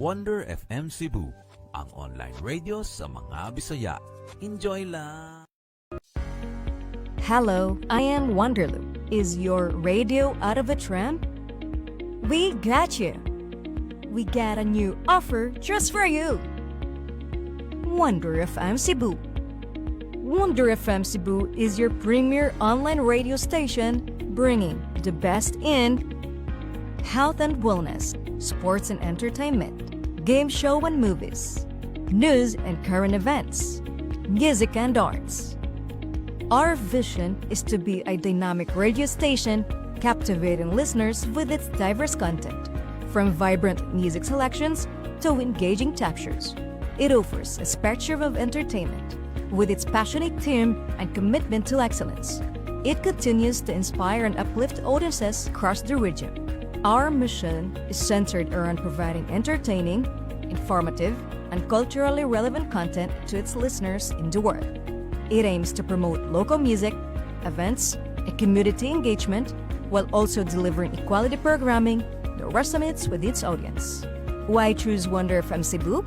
Wonder FM Cebu, ang online radio sa mga Bisaya. Enjoy lang! Hello, I am Wonderloo. Is your radio out of a tram? We got you. We got a new offer just for you. Wonder FM Cebu. Wonder FM Cebu is your premier online radio station bringing the best in health and wellness, sports and entertainment, game show and movies, news and current events, music and arts. Our vision is to be a dynamic radio station captivating listeners with its diverse content, from vibrant music selections to engaging talk shows. It offers a spectrum of entertainment with its passionate team and commitment to excellence. It continues to inspire and uplift audiences across the region. Our mission is centered around providing entertaining, informative, and culturally relevant content to its listeners in the world. It aims to promote local music, events, and community engagement while also delivering equality programming that resonates with its audience. Why choose Wonder FM Cebu?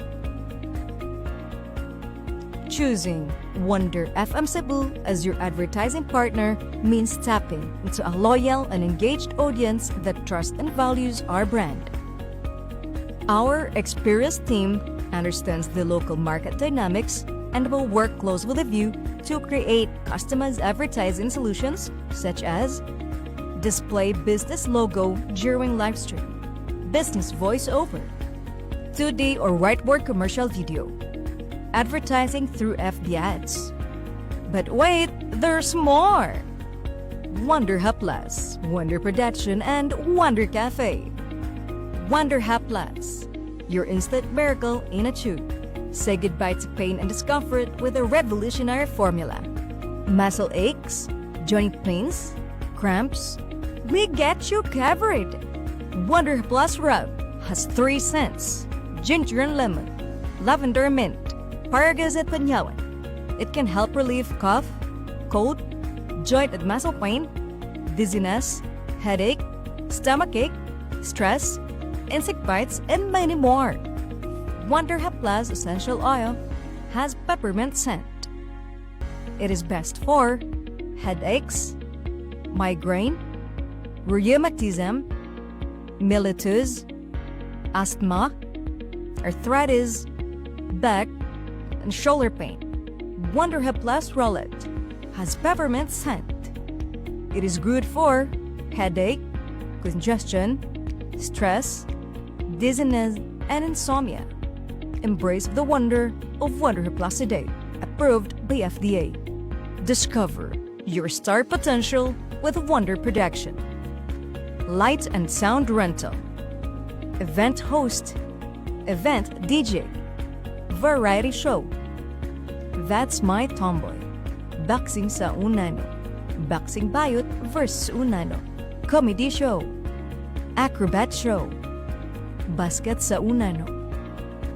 Choosing Wonder FM Cebu as your advertising partner means tapping into a loyal and engaged audience that trusts and values our brand. Our experienced team understands the local market dynamics and will work close with you to create customized advertising solutions such as display business logo during live stream, business voiceover, 2D or whiteboard commercial video, advertising through FB ads. But wait, there's more! Wonder Hub Plus, Wonder Production, and Wonder Cafe. Wonder Hub Plus, your instant miracle in a tube. Say goodbye to pain and discomfort with a revolutionary formula. Muscle aches, joint pains, cramps, we get you covered. Wonder Plus Rub has 3 scents: ginger and lemon, lavender and mint, Paragas at Panyawan. It can help relieve cough, cold, joint and muscle pain, dizziness, headache, stomachache, stress, insect bites, and many more. Wonder Hub Plus Essential Oil has peppermint scent. It is best for headaches, migraine, rheumatism, mellitus, asthma, arthritis, back, and shoulder pain. Wonder Hub Plus Rollet has peppermint scent. It is good for headache, congestion, stress, dizziness, and insomnia. Embrace the wonder of Wonder Hub Plus today, approved by FDA. Discover your star potential with Wonder Production. Light and sound rental, event host, event DJ, variety show. That's My Tomboy, Boxing sa Unano, Boxing Bayot versus Unano, Comedy Show, Acrobat Show, Basket sa Unano,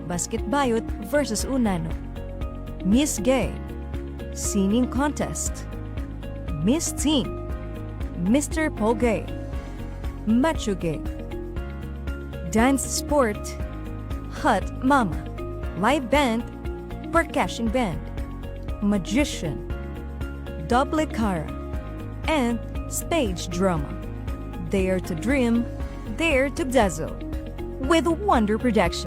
Basket Bayot versus Unano, Miss Gay, Singing Contest, Miss Teen, Mr. Pogay, Macho Gay, Dance Sport, Hot Mama, Live Band, Percussion Band, Magician, Double Cara, and Stage Drama. Dare to dream, dare to dazzle with Wonder Production.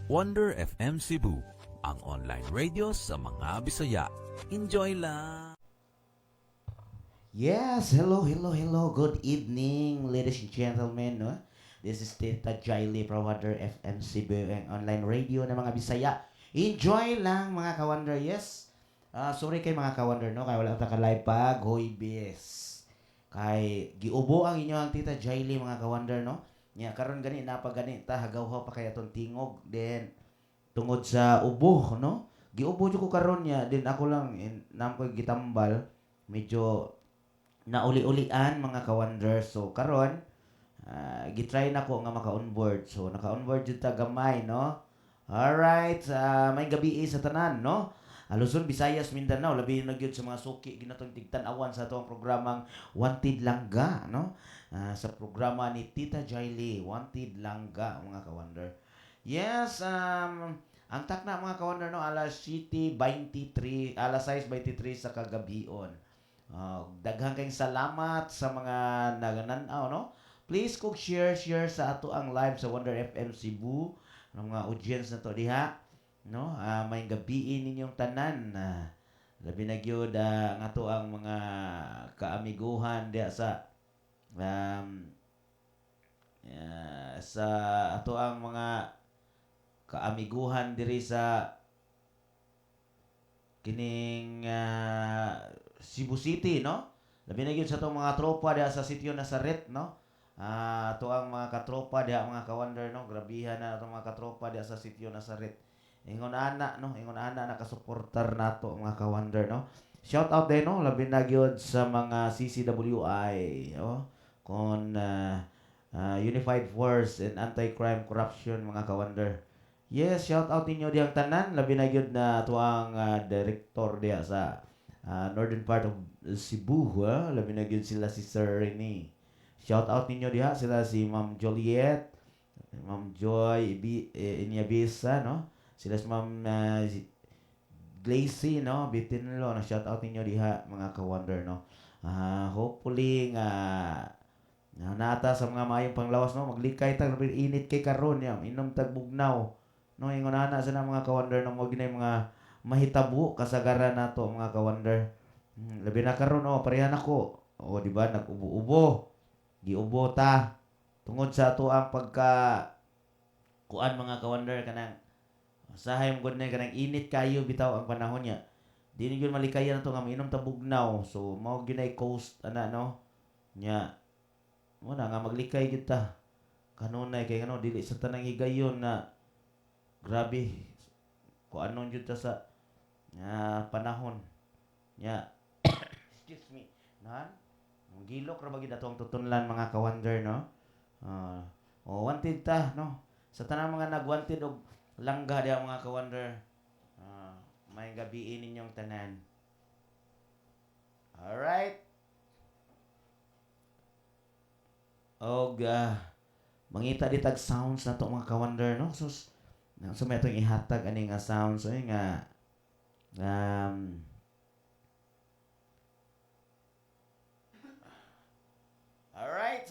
Wonder FM Cebu, ang online radio sa mga Bisaya. Enjoy lang! Yes, hello. Good evening, ladies and gentlemen. No? This is Tita Jaili from Wonder FM Cebu, ang online radio ng mga Bisaya. Enjoy lang mga ka-Wonder, yes. Sorry kay mga ka-Wonder, no? Kaya wala ta ka-live pag Hoybes. Kay giubo ang inyo ang Tita Jaili mga ka-Wonder, no? Nya karon gani na pag gani ta hagaw pa kay atong tingog then tungod sa ubo, no? Giubo jud ko karon nya then ako lang nam ko gitambal medyo nauli-ulian mga ka-Wonder. So karon gitry na ko nga maka-onboard. So naka-onboard jud ta gamay, no? Alright, may gabi sa tanan, no? Luzon, Visayas, Mindanao, labi na gyud sa mga suki ginatong tigtan-awan sa atong programang Wanted Langga, no? sa programa ni Tita Jaili, Wanted Langga, mga ka-wonder. Yes, ang takna mga ka-wonder no, alas 7:23, alas 6:23 sa kagabion. Daghang kayong salamat sa mga nagananaw, no? Please kung share sa ato ang live sa Wonder FM Cebu, ng mga audience na to diha, no? May gabiin ninyong tanan. Labi na gyud nga to ang mga kaamiguhan diha sa sa ato ang mga kaamiguhan diri sa kining Cebu City, no? Labi na gyud sa atong mga tropa diha sa sitio Nazaret, no? Ato ang mga katropa diha mga ka-wonder, no? Grabihan na atong mga katropa diha sa sitio Nazaret. Ingon ana, no? Ingon ana nakasuportar nato mga ka-wonder, no? Shout out din, no? Labi na gyud sa mga CCWI, no? Kon Unified Force and Anti-Crime Corruption mga ka-wonder. Yes, shout out ninyo diyang tanan, labi na gyud na tuang director diya sa northern part of Cebu, labi na gyud sila si Sir Rene. Shout out ninyo diha sila si Ma'am Joliet, Ma'am Joy Inyabisa, no? Sila si Ma'am Glacy, no? Bitinlo, no? Shout out ninyo diha mga ka-wonder, no? Hopefully nata sa mga mayong panglawas, no? Maglikay tag init kay karon ya, inom tag bugnaw. No, ingon ana sa mga ka-wonder no, mo ginay mga mahitabo kasagaran nato mga ka-wonder. Labi na karon pareha nako. Di ba nag-ubo-ubo. Giubo ta tungod sa ato ang pagka kuan mga ka-wonder kanang usahay mo gud na kanang init kayo bitaw ang panahon niya. Di ni gyud malikayan nato nga mainom ta bugnaw. So mao ginay coast ana no. Nya mo na nga maglikay gyud ta. Kanunay kay ano dili sa tanang higayon na grabe kung anong yun sa panahon nya excuse me nan ang gilok ra bagid atong tutunlan mga ka-wonder, no? Wanted ta, no? Sa tanang mga nag-wanted og langga diha mga ka-wonder, may gabiin ninyong tanan. Alright, og mangita di tag sounds nato mga ka-wonder, no? So may itong ihatag ani nga sound so nga alright,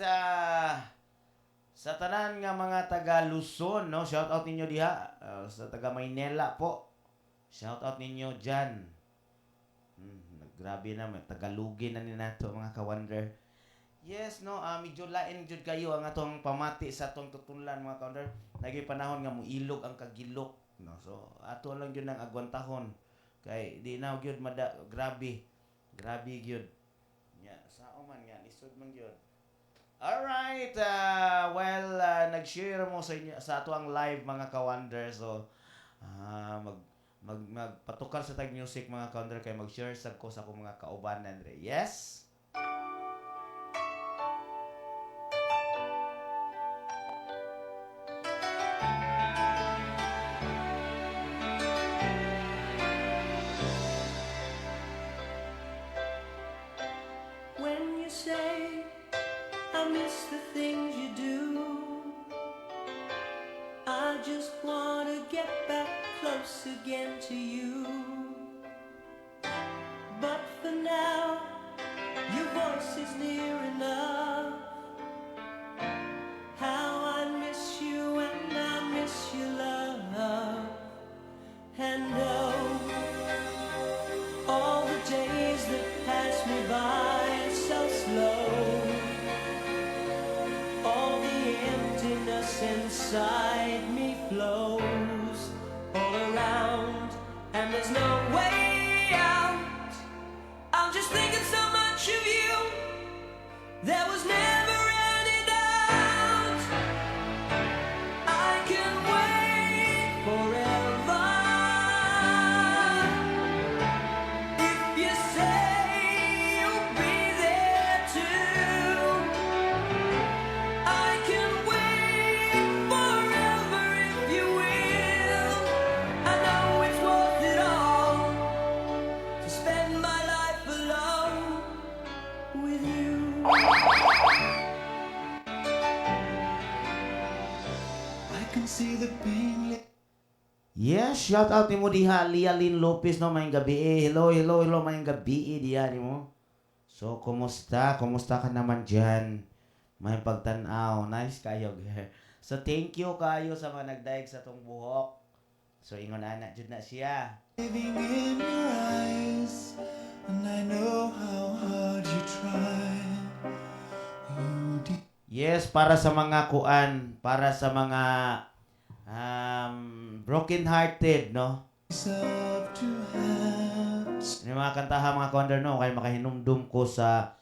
sa tanan nga mga taga Luzon, no, shout out ninyo diha, sa taga Maynila po, shout out ninyo diyan. Grabe na, tagalugin na ni nato mga ka-wonder. Yes, no, medyo lain jud kayo ang atong pamati sa atong tutulan mga ka-wonder. Nagay panahon nga moilog ang kagilok, no. So ato lang gyud nang agwantahon kay di na gyud grabe gyud. Nya sao man nga lisod man gyud. Alright, nag-share mo sa inyo sa ato ang live mga ka-wonder. So magpatukar sa tag music mga ka-wonder kay mag-share sa ko sa akong mga kaubanan re. Yes. I miss the things you do. I just wanna get back close again to you. But for now, your voice is near enough. How I miss you and I miss your love. And all the days that pass me by so slow. All the emptiness inside me flows all around, and there's no way out. I'm just thinking so much of you. There was never any doubt. I can wait forever if you say you'll be there too. I can wait forever if you will. I know it's worth it all to spend my life alone with you. can see the pain. Yes, shout out ni mo diha, Lialyn Lopez, no, mayang gabi Hello, mayang gabi diha ni mo. So, kumusta? Kumusta ka naman dyan? May pagtanaw. Nice kayo, girl. So, thank you kayo sa mga nagdaig sa tong buhok. So, ingon anak jud na siya. Living in your eyes, and I know how hard you try. You Yes, para sa mga kuan, para sa mga broken-hearted, no? deserve to have. Yung mga kantahan, mga konder, no? Kaya makahinumdum ko sa...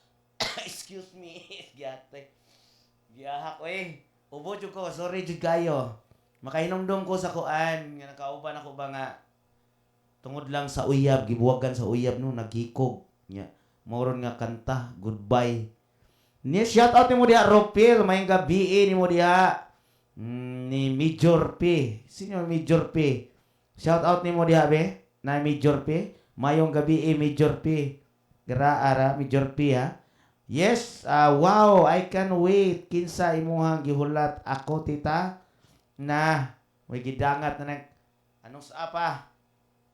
Excuse me. Giyate. Giyahak, eh. Ubo jud ko. Sorry jud kayo. Makahinumdum ko sa kuan. Nga nakauban ako ba nga. Tungod lang sa uyab. Gibuwagan sa uyab, no? Nagkikog. Moron nga kanta. Goodbye. Ni shout out ni mo diha, Ropil. Mayang gabi ni mo diha. Ni Major P. Sino Major P? Shout out ni mo diha, be. Na Major P. Mayong gabi Major P. Graara, Major P, ha? Yes, wow, I can wait. Kinsa imuhang gihulat ako, tita? Na, may gidangat na nag... Anong sa apa?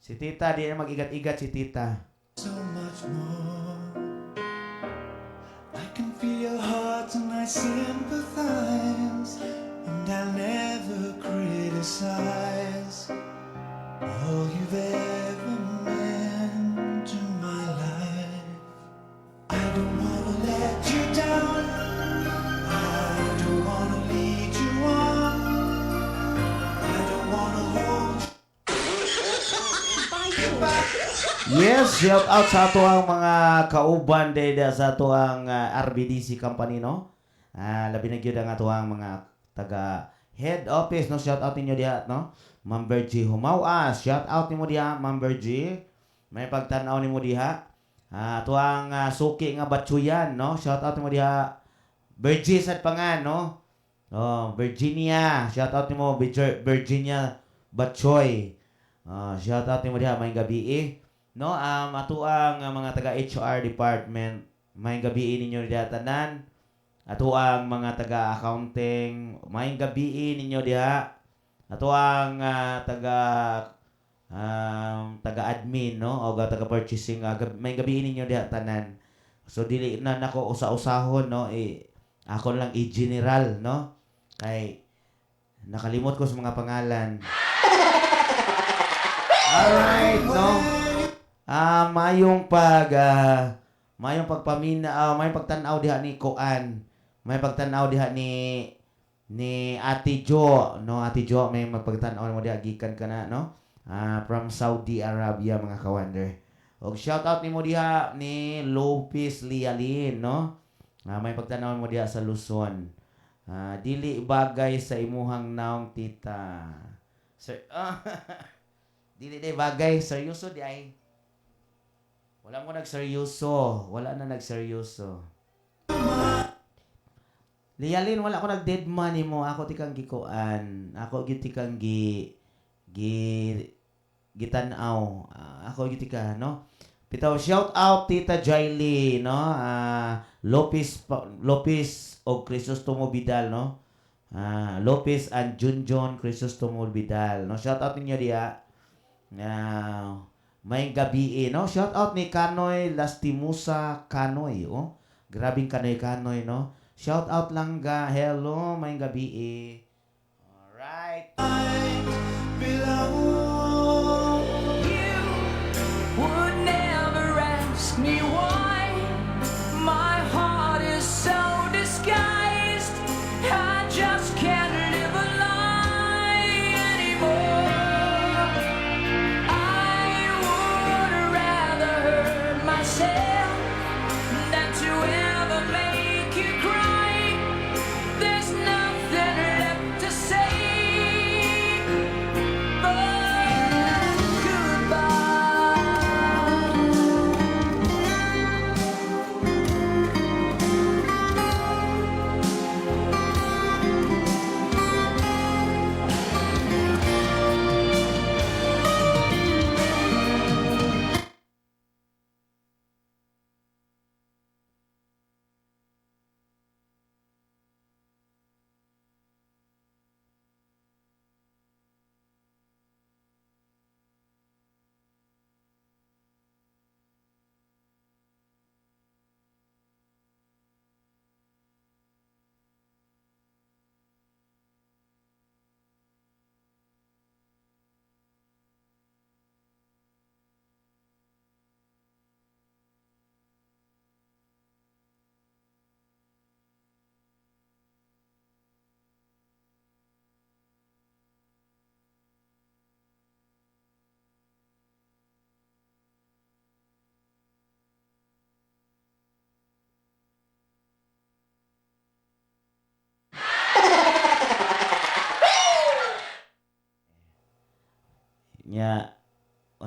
Si tita, di na mag-igat-igat si tita. So much more. I can feel your heart and I sympathize, and I'll never criticize all you've ever meant to my life. I don't wanna let you down. I don't wanna lead you on. I don't wanna hold you back. Yes, shout out sa ato ang mga kauban deda sa ato ang RBDC company, no? Labi na gyud ang ato ang mga taga head office, no? Shout out ninyo diha, no? Ma'am Bergie Humawas, shout out nimo diha, Ma'am Bergie. May pagtan-aw nimo diha. Ato ang suki nga batsuyan, no? Shout out nimo diha, Bergie sad pangan, no? Oh, Virginia, shout out nimo Virginia Batchoy. Shout out nimo diha, may gabi no, ato ang mga taga HR department, may gabi ninyo diha tanan. Ato ang mga taga accounting, may gabi ninyo diha. Ato ang taga admin, no, o taga purchasing, may gabi ninyo diha tanan. So dili na nako usa-usahon, no, ako lang general, no, kay nakalimot ko sa mga pangalan. Alright, no. Mayong pagpamina, may pagtanaw diha ni Koan. May pagtanaw diha ni Ate Jo, no? Ate Jo, may magpagtanaw mo diha gikan kana, no? From Saudi Arabia, mga kawander. Og shout out nimo diha ni Lopez Lialyn, no? May pagtanaw mo diha sa Luzon. Dili bagay sa imuhang naong tita. Sir, dili day bagay, seryoso di ay. Wala mo nagseryoso. Wala na nagseryoso. Lialyn, wala ko nag-dead money mo. Ako tikang gikuan. Ako tikang gitanaw. Ako gitika, no? Pitaw, shout out Tita Jaili, no? Lopez o Crisostomo Vidal, no? Lopez and Junjon Crisostomo Vidal, no? Shout out ninyo diha. May gabi, no? Shout out ni Kanoy Lastimusa Kanoy, oh. Grabing Kanoy, no? Shout out lang ga. Hello, may gabi. Alright. You would never ask me why. My heart is so disguised. I just can't live a lie anymore. I would rather hurt myself than to ever make you cry. There's nothing left to say.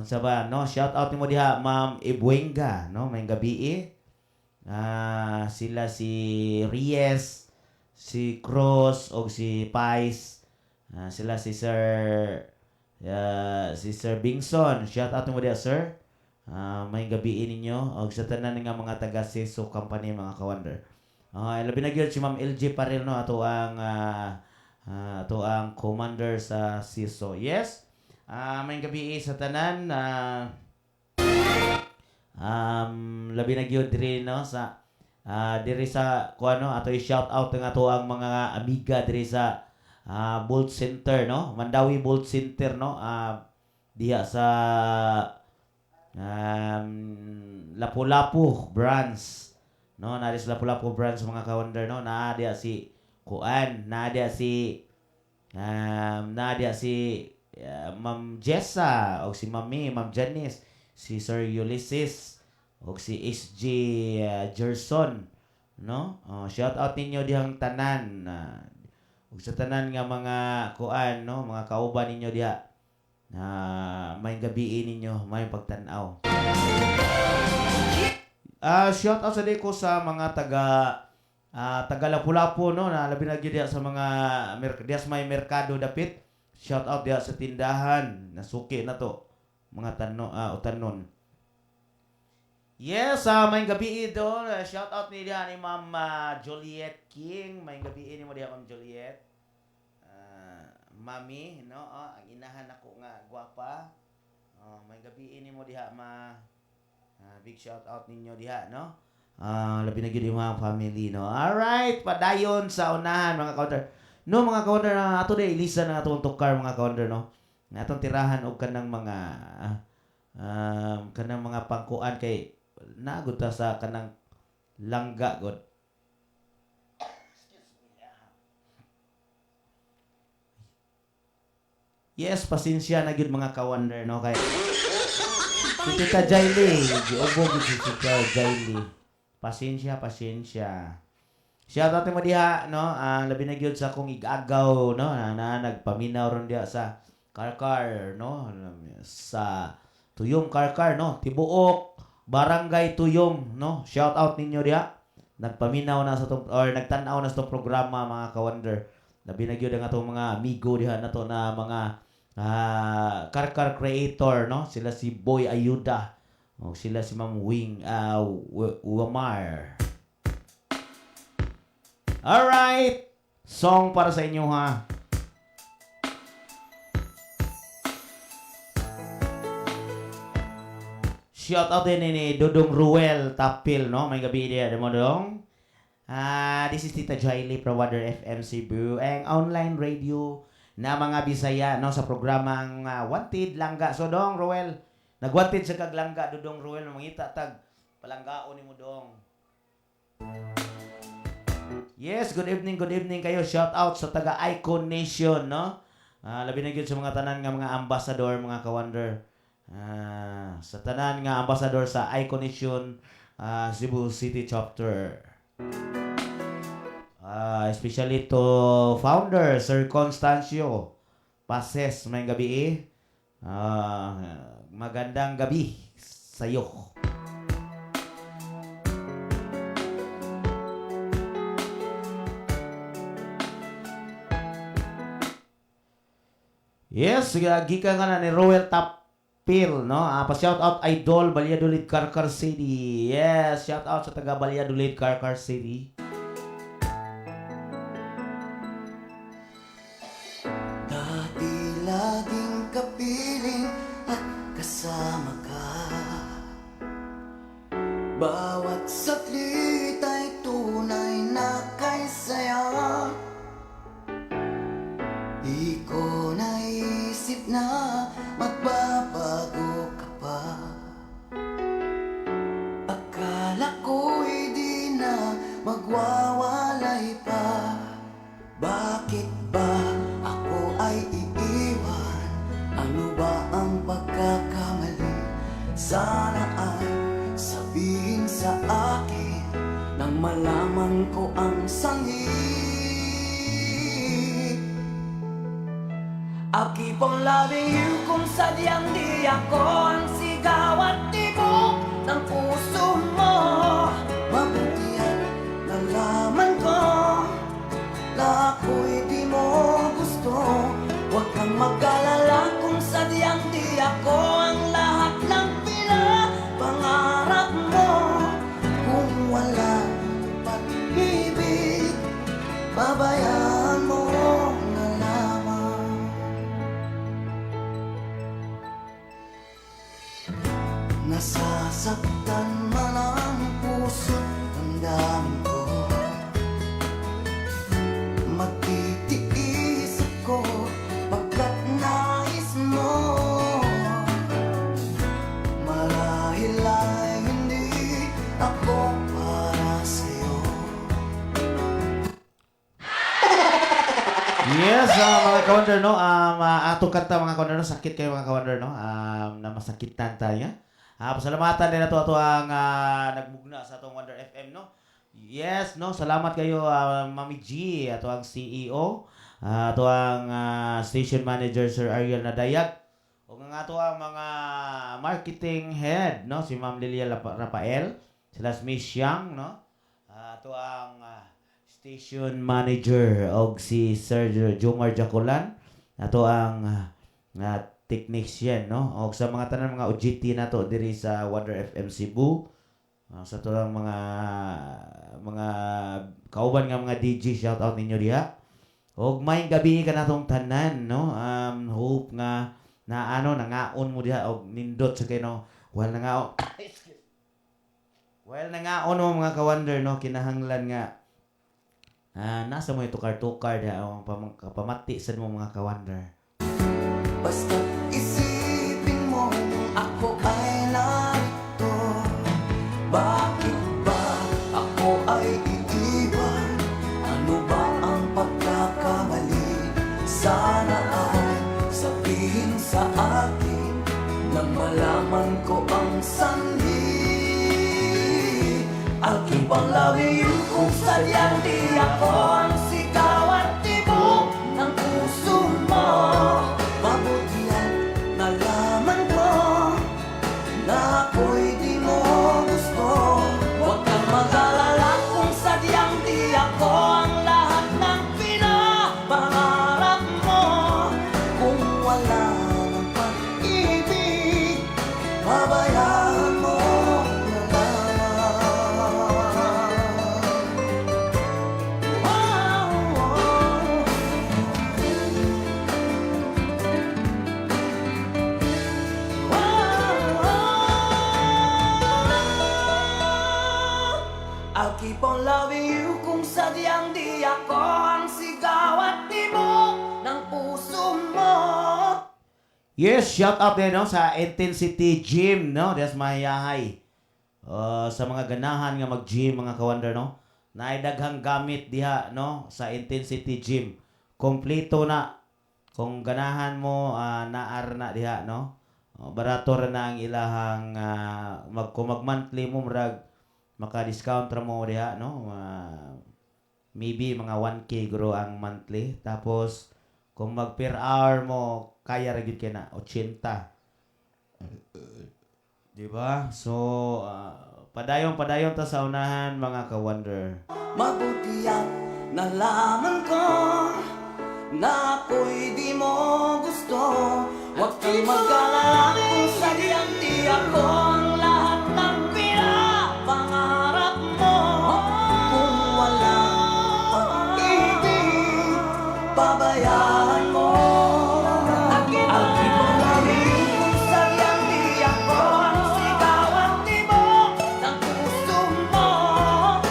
unsa ba, no? Shout out nimo diha Ma'am Ibuenga, no? May gabi. Sila si Ries, si Cross o si Pais. Sila si Sir Bingson. Shout out mo dia, sir. May gabi ninyo og sa tanan nga mga taga Seso Company, mga ka-wonder. Labi na gyud si Ma'am LG Paril, no, ato ang commander sa Seso. Yes. May gabi sa tanan. Labi na gyud diri, no, sa diri sa kuano ato i-shout out ng ato ang mga amiga diri sa Bolt Center, no? Mandawi Bolt Center, no? Diha sa Lapu-Lapu branch, no? Nari sa Lapu-Lapu branch, mga ka-wonder, no? Nadia si Kuan, nadia si Ma'am Jessa o si Ma'am Janice, si Sir Ulysses o si SG Gerson, no? Shout out ninyo dihang tanan. Ug sa tanan nga mga kuan, no, mga kauban ninyo diha. May gabi ninyo, may pagtan-aw. Shout out sa diko sa mga taga Lapu-Lapu, no, na labi na gyud diha sa mga diha sa may merkado dapit. Shout out diha sa tindahan, nasuki na to. Mga utanon. Yes, may gabi do. Shout out ni diha ni Ma'am Juliet King. May gabi ni mo diha, Ma'am Juliet. Mami, no? Ang inahan ako nga gwapa. May gabi ni mo diha, big shout out ninyo diha, no? Labi na gyud yung mga family, no? Alright, padayon sa unahan, mga ka-wonder. No, mga ka-wonder, ato di ilisa na atong tukar, mga ka-wonder, no? Atong tirahan og kanang mga pangkuan kay nagud ta sa kanang langga god. Yes, pasensya na gyud, mga ka-wonder, no, kay si Tita Jaili, giubog si Tita Jaili. Pasensya. Shout out mo diha, no, labi na gyud sa akong igagaw, no, na nagpaminaw ron diha sa Karkar, no, sa Tuyom Karkar, no, Tibuok Barangay Tuyom, no. Shout out ninyo diha. Nagpaminaw na sa nagtan-aw na sa tong programa, mga ka-wonder. Labi na gyud ang atong mga amigo diha nato na mga Karkar creator, no. Sila si Boy Ayuda. O sila si Ma'am Wing Wamar. Alright. Song para sa inyo, ha. Shout out din ni Dodong Ruel Tapil, no? May gabi dia, mo dong. This is Tita Jaili from Water FM Cebu, ang online radio na mga Bisaya, no, sa programang Wanted Langga. So dong Ruel, nagwanted sa kaglangga Dodong Ruel, mangita tag palanggaon nimo dong. Yes, good evening kayo. Shout out sa taga Icon Nation, no? Labi na gyud sa mga tanan nga mga ambassador, mga ka-wonder. Sa tanan nga ambassador sa Icon Nation Cebu City Chapter. Especially to founder Sir Constancio Pases, may gabi. Magandang gabi sa'yo. Yes, gikan ka na ni Roel Tapil, no? Pa-shout out Idol Valladolid, Karkar City. Yes, shout out sa taga Valladolid, Karkar City. Dati laging kapiling at kasama ka. Bawat saglit ay tunay na kay saya. Di ko naisip na magbabago ka pa. Akala ko'y di na magwawalay pa. Bakit ba ako ay iiwan? Ano ba ang pagkakamali? Sana ay sabihin sa akin nang malaman ko ang sanhi. I'll keep on loving you kung sadyang di ako ang sigaw at tibok ng puso mo. Mabuti at nalaman ko na ako'y di mo gusto. Huwag kang mag-alala kung sadyang di ako ang lahat ng pinapangarap mo. Kung wala pag-ibig, babayaan mo na lamang. Nasasaktan man ang puso't damdamin ko, magtitiis ako pagkat nais mo. Marahil ay hindi ako para sa'yo. Yes, mga ka-wonder, no? Atong kanta, mga ka-wonder, no? Sakit kayo, mga ka-wonder, no? Na masakitan tayo. Pasalamatan din na ito ang nagmugna sa atong Wonder FM, no? Yes, no? Salamat kayo, Mami G, ato ang CEO, ato ang station manager, Sir Ariel Nadayag, o nga ato ang mga marketing head, no? Si Ma'am Lilia Rafael, sila Miss Yang, no? Ato ang station manager og si Sir Jomar Jacolan, ato ang technician, no? Og sa mga tanan mga OJT nato diri sa Wonder FM Cebu, sa to lang mga kauban nga mga DJ, shout out ninyo diha. Og may gabi ka natong tanan, no? Hope nga na nangaon mo diha og nindot sa kay, no? Well nangaon. Well nangaon mo mga ka-wonder, no? Kinahanglan nga nasa mo tukar-tukar diha ang pamati sa mo mga ka-wonder. Basta isipin mo ako ay narito. Bakit ba ako ay iiwan? Ano ba ang pagkakamali? Sana ay sabihin sa akin nang malaman ko ang sanhi. I'll keep on loving you kung sadyang di ako ang sigaw at tibok ng puso mo. Mabuti at nalaman ko na ako'y di mo gusto. Huwag kang mag-alala kung sadyang di ako ang lahat ng pinapangarap mo. Kung wala ng pag-ibig, babayaan mo na lamang. I'll keep on loving you kung sadyang di ako ang sigaw at tibok ng puso mo. Yes, shout out din, no? Sa Intensity Gym, no? That's mahiyahay. Sa mga ganahan nga mag-gym, mga ka-wonder, no? Naidaghang gamit diha, no? Sa Intensity Gym. Kompleto na. Kung ganahan mo, naar na diha, no? Barato ra na ang ilahang kung mag-monthly mo, maka-discount ra mo diha, no? Maybe mga 1K guro ang monthly. Tapos, kung mag per hour mo, kaya ra gyud kay na 80. Diba? So, padayon ta sa unahan, mga ka-wonder. Mabuti at nalaman ko na ako'y di mo gusto. Huwag kang mag-alala kung sadyang di ako ang lahat ng pinapangarap mo. Kung wala pag-ibig, babayaan mo. I'll keep on loving you kung sadyang di ako ang sigaw at tibok ng puso mo.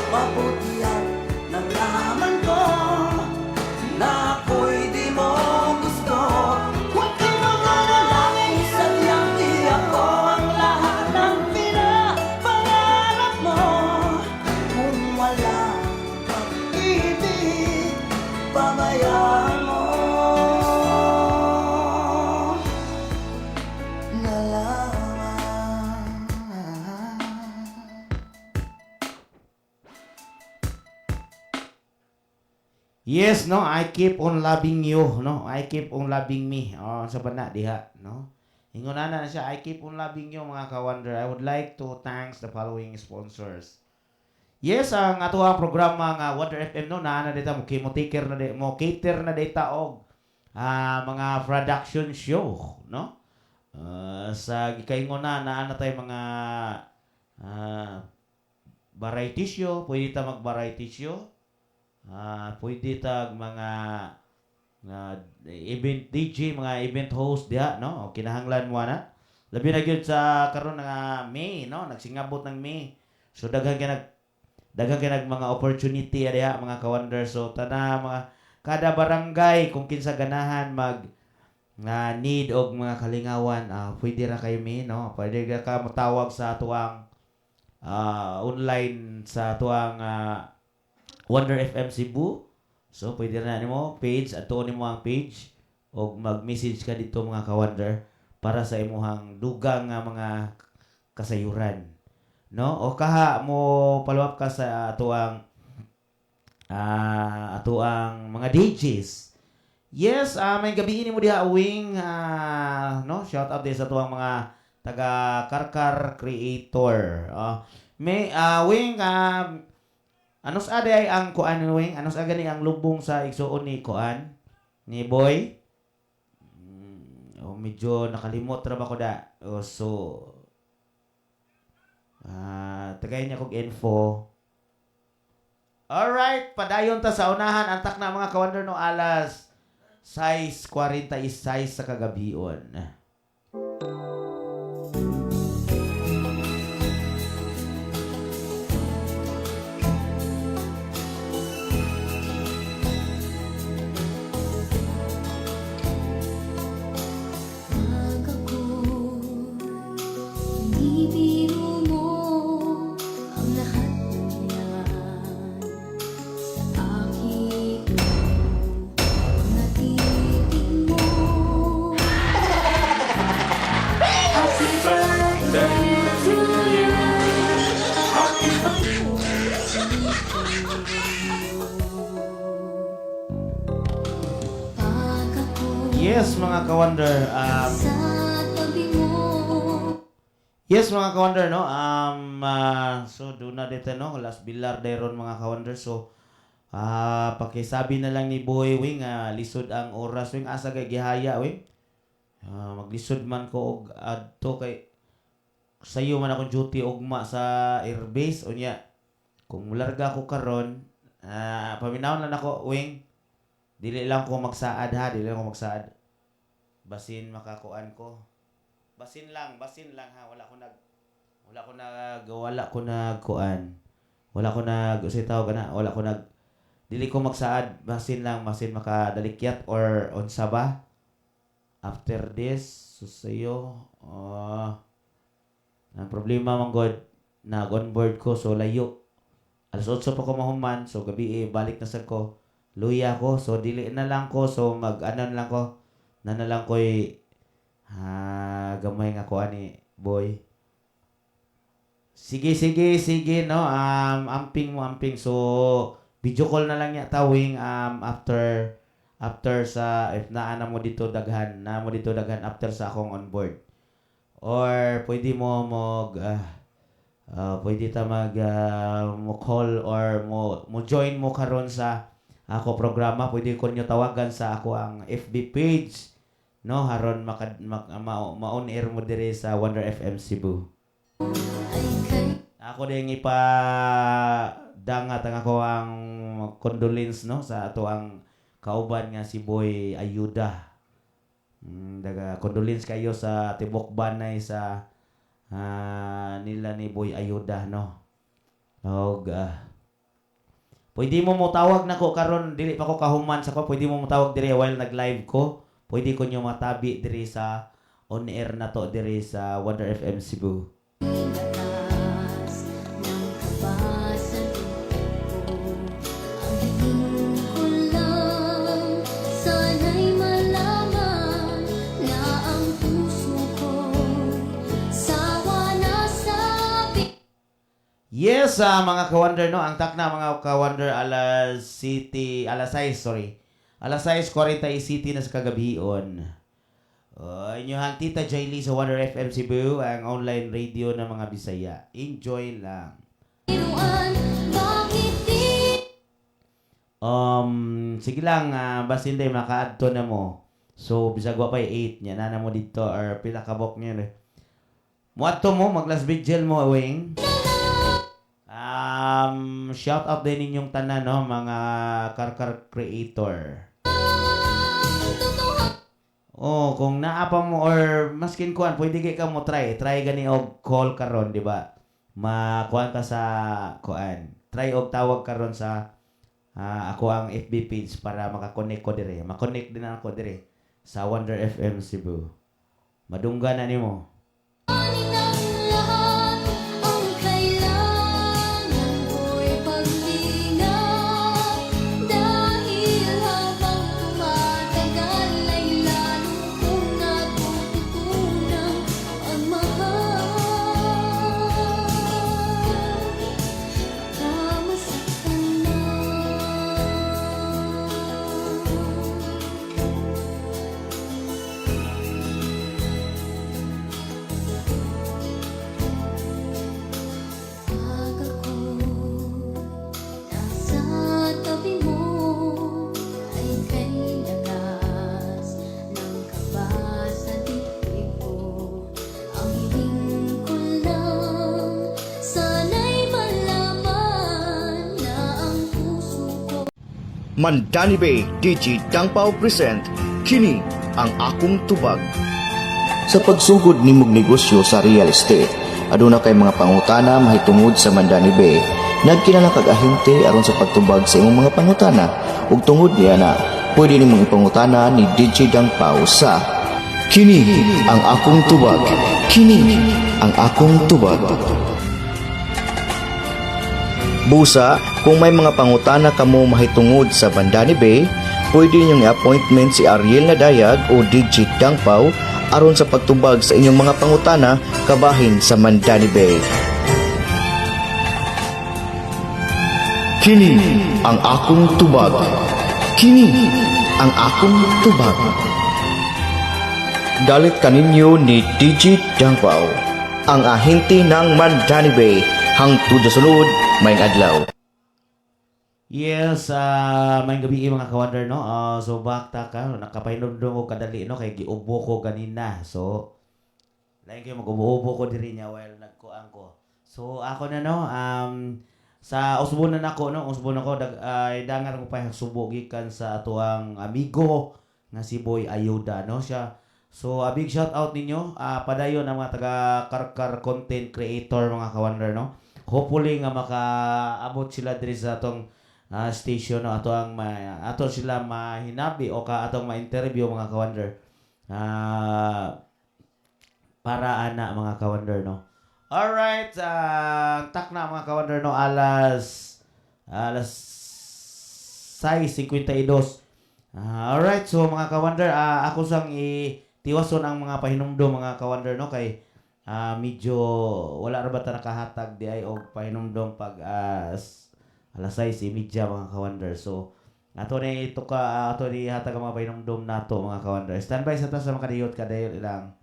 Mabuti at nalaman ko na ako'y di mo gusto. Huwag kang mag-alala kung sadyang di ako ang lahat ng pinapangarap mo. Kung wala pag-ibig, babayaan mo. Yes, no, I keep on loving you, no? I keep on loving me. Oh, sa bana diha, no? Ingon na siya, I keep on loving you mga ka-wonder. I would like to thanks the following sponsors. Yes, ang ato ang programa nga Wonder FM no na dita mo cater na data og mga production show, no? Sa gikaingon na tay mga variety show, pwede ta mag-variety show. Pwede tag mga event DJ, mga event host diha, no? O kinahanglan mo na. Labi na gyud sa karon nga May, no? Nagsingabot ng May. So daghan kay mga opportunity diha mga ka-wonder. So mga kada barangay kung kinsa ganahan mag need og mga kalingawan, pwede ra kayo May, no? Pwede ka matawag sa tuwang online sa tuwang Wonder FM Cebu. So, pwede na nimo page, ato nimo ang page o mag-message ka dito mga ka-wonder para sa imuhang dugang nga mga kasayuran. No? O kaha mo follow up ka sa ato ang mga DJs. Yes, may gabi ni mo diha Wing, no? Shout out din sa ato ang mga taga Karkar Creator. May Wing, anos aday ang kuan ni Wing? Anos agani ang lubong sa igsuon ni kuan ni Boy? Medyo nakalimot ra ba ko da. Tagay niya kog info. Alright, padayon ta sa unahan antak na mga ka-wonder no alas 6:46 sa kagabion. Yes, mga ka-wonder. Yes, mga ka-wonder, no? So, doon na dito, no? Last bilar dayron, mga ka-wonder. So, pakisabi na lang ni Boy, Wing, lisod ang oras, Wing. Asa kay gihaya, Wing. Maglisod man ko og adto kay sayo man akong duty ugma sa airbase. Unya, kung mularga ko karon, paminawon lang ako, Wing. Dili lang ko magsaad ha, dili lang ko magsaad. Basin makakuan ko. Basin lang ha, wala ko nag kuan. Wala ko nag usitaw kana, wala ko nag dili ko magsaad, basin makadalikyat or unsa ba? After this, susayo, ang problema man god nag-onboard ko so layo. Alas 8 pa ko mahuman, so gabi balik na sad ko. Luya ko, so dili na lang ko, so mag-ano lang ko. Na lang ko gamay nga ko ani Boy. Sige, no. Amping. So, video call na lang niya tawing after sa if na mo dito daghan after sa akong on board. Or pwede mo pwede ta mo call or mo join mo karon sa ako programa. Pwede ko nyo tawagan sa ako ang FB page, no, haron ma-on air mo dire sa Wonder FM Cebu. Ako din ipadangat ang ako ang condolence, no, sa ato ang kauban nga si Boy Ayuda. Daga condolence kayo sa tibok banay sa nila ni Boy Ayuda, no. Og pwede mo tawag na ko karon, dili pa ko kahuman sa ko. Pwede mo tawag dire while nag-live ko. Pwede ko nyo matabi dire sa on air na to dire sa Wonder FM Cebu. Yes, Yes, mga ka-wonder, no? Ang takna mga ka-wonder alas 6, sorry. Alas 6:40 na sa kagabion. Inyong Tita Jaili sa Wonder FM Cebu, ang online radio ng mga Bisaya. Enjoy lang. Sige lang, basta hindi maka-adto na mo. So, bisag wa pa 8 niya, nana mo dito, or pila kabok niya. Muadto mo, mag-last vigil mo, Wing. Shout out din ninyong tanan, no, mga karkar creator. Oh, kung naapa mo or maskin kuan, pwede ka mo try gani og call karon, di ba? Makuan ka sa kuan. Try og tawag karon sa ako ang FB page para makakonect ko dire. Makonect din ako dire sa Wonder FM Cebu. Madungga na nimo. Mandani Bay DJ Dangpao present Kini ang akong tubag. Sa pagsugod nimong negosyo sa real estate, aduna kay mga pangutana mahitungod sa Mandani Bay. Nagkinala kag ahente aron sa pagtubag sa imong mga pangutana ug tungod niya na pwede nimong ipangutana ni DJ Dangpao sa Kini ang akong tubag. Kini ang akong tubag. Busa, kung may mga pangutana kamo mahitungod sa Mandani Bay, pwede ninyong i-appointment si Ariel Nadayag o DJ Dangpao aron sa pagtubag sa inyong mga pangutana kabahin sa Mandani Bay. Kini ang akong tubag. Kini ang akong tubag. Dalit kaninyo ni DJ Dangpao, ang ahente ng Mandani Bay, hangtod sa sulod, may adlaw. Yes, may gabi mga ka-wonder, no? So, bakta ka, nakapainomdom ko kadali, no? Kaya giubo ko ganina. So, lain kayo mag-ubo ko diri niya while nagkuang ko. So, ako na, no? Sa usbunan ako, no? Usbunan ko, dangar ko pa yung subugikan sa atuang amigo na si Boy Ayuda, no? Siya. So, a big shout out ninyo. Padayon ang mga taga-karkar content creator, mga ka-wonder, no? Hopefully nga makaabot sila diri sa atong station, no? Ato sila mahinabi o atong ma-interview, mga ka-wonder. Para ana, mga ka-wonder, no? Alright, takna mga ka-wonder, no? Alas 6:52. Alright, so mga ka-wonder, ako sang tiwason ang mga pahinumdom, mga ka-wonder, no? Kay medyo wala ra ba ta nakahatag di ay og pahinumdom pag alas 6:30, mga ka-wonder. So ato ni hatag ang mga pahinumdom nato, mga ka-wonder. Standby sa ta sa mga kadiyot kadayon ilang.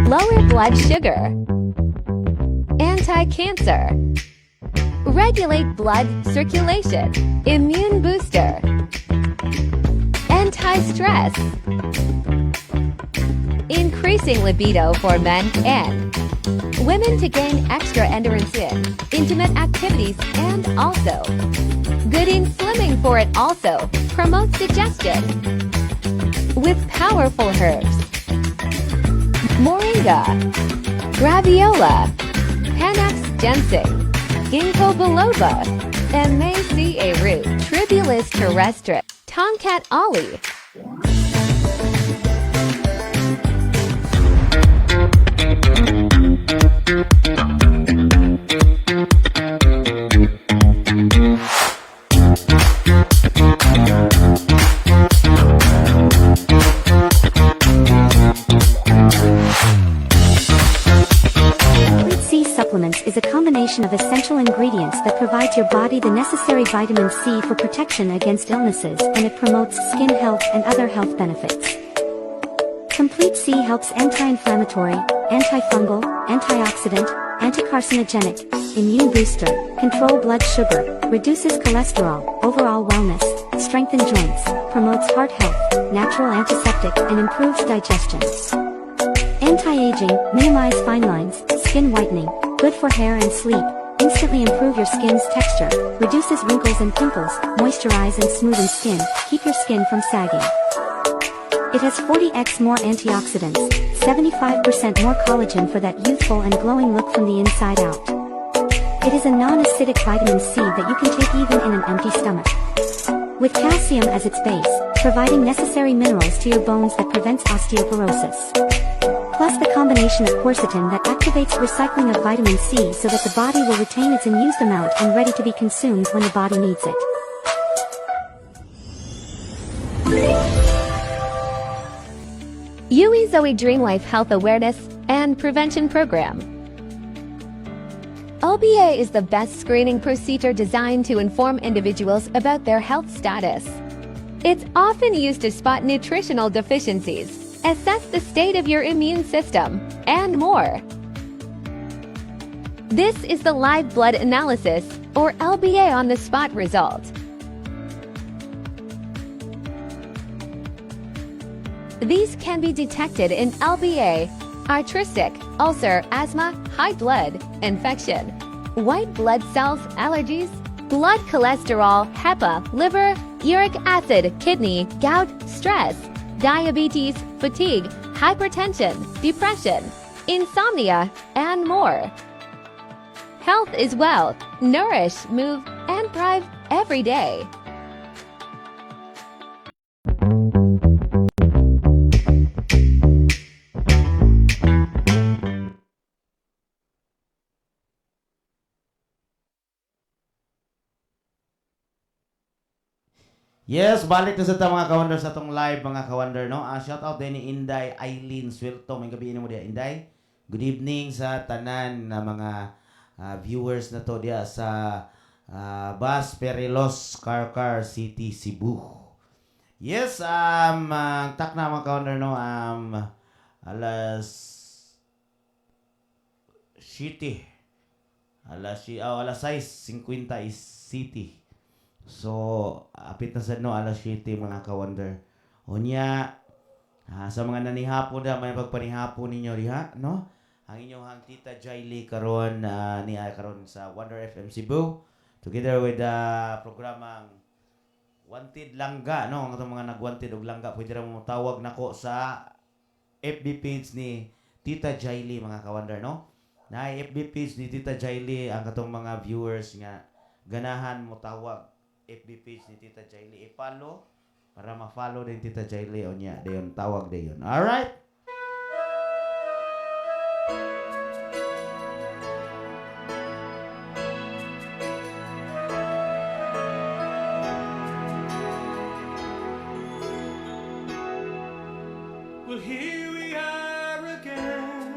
Lower blood sugar, anti-cancer, regulate blood circulation, immune booster, anti-stress, increasing libido for men and women to gain extra endurance in intimate activities, and also good in slimming, for it also promotes digestion with powerful herbs. Moringa, graviola, Panax ginseng, ginkgo biloba, and Macy root, Tribulus terrestre, Tonkat ollie. is a combination of essential ingredients that provides your body the necessary vitamin C for protection against illnesses, and it promotes skin health and other health benefits. Complete C helps anti-inflammatory, antifungal, antioxidant, anti-carcinogenic, immune booster, control blood sugar, reduces cholesterol, overall wellness, strengthens joints, promotes heart health, natural antiseptic, and improves digestion. Anti-aging, minimize fine lines, skin whitening, good for hair and sleep, instantly improve your skin's texture, reduces wrinkles and pimples, moisturize and smoothen skin, keep your skin from sagging. It has 40x more antioxidants, 75% more collagen for that youthful and glowing look from the inside out. It is a non-acidic vitamin C that you can take even in an empty stomach. With calcium as its base, providing necessary minerals to your bones that prevents osteoporosis. Plus the combination of quercetin that activates recycling of vitamin C so that the body will retain its unused amount and ready to be consumed when the body needs it. UE Zoe Dream Life Health Awareness and Prevention Program. LBA is the best screening procedure designed to inform individuals about their health status. It's often used to spot nutritional deficiencies, assess the state of your immune system, and more. This is the live blood analysis, or LBA on-the-spot result. These can be detected in LBA, arthritic, ulcer, asthma, high blood, infection, white blood cells, allergies, blood cholesterol, HEPA, liver, uric acid, kidney, gout, stress, diabetes, fatigue, hypertension, depression, insomnia, and more. Health is wealth. Nourish, move, and thrive every day. Yes, balik na sa ta mga ka-wonder sa tong live mga ka-wonder, no? Shout out din ni Inday Eileen Swelto. May gabi mo dia, Inday. Good evening sa tanan na mga viewers na to dia sa Bas Perilos, Carcar City, Cebu. Yes, tak na mga ka-wonder, no? Alas City. Alas 6:50 is City. So, apit na sa no, alas 7 mga ka-wonder. Unya, sa mga nanihapon na, may pagpanihapon ninyo diha, no? Ang inyong hang Tita Jaili karon karon sa Wonder FM Cebu, together with the programang Wanted Langga, no? Ang itong mga nag-wanted og langga, pwede rin mo tawag nako sa FB page ni Tita Jaili, mga ka-wonder, no? Na FB page ni Tita Jaili, ang katong mga viewers nga ganahan mo tawag FB page ni Tita Jaili, i-follow para ma-follow din Tita Jaili o niya. Dayon, tawag dayon. Alright? Well, here we are again.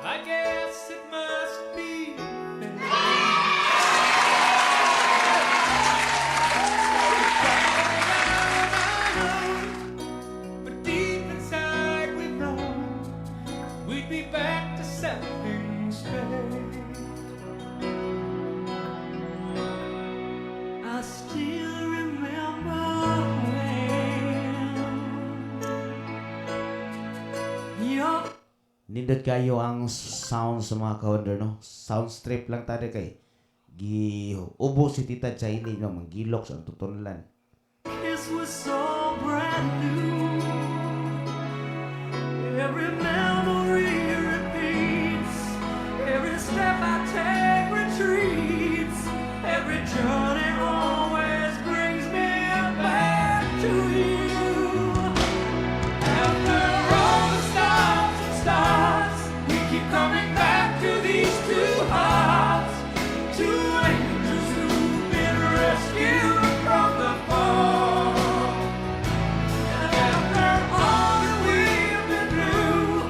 I guess it must be but deep inside we know we'd be back to setting straight. I still remember when your Nindot kayo ang sound sa mga ka-wonder, no? Sound strip lang tayo kay ubo si Tita Jaili, no? Manggilok sa tutunlan. kiss was so brand new. Every memory repeats. Every step I take retreats. Every journey always brings me back to you. After all the stops and starts, we keep coming back to these two hearts. Two angels who've been rescued from the fall. And after all that we've been through,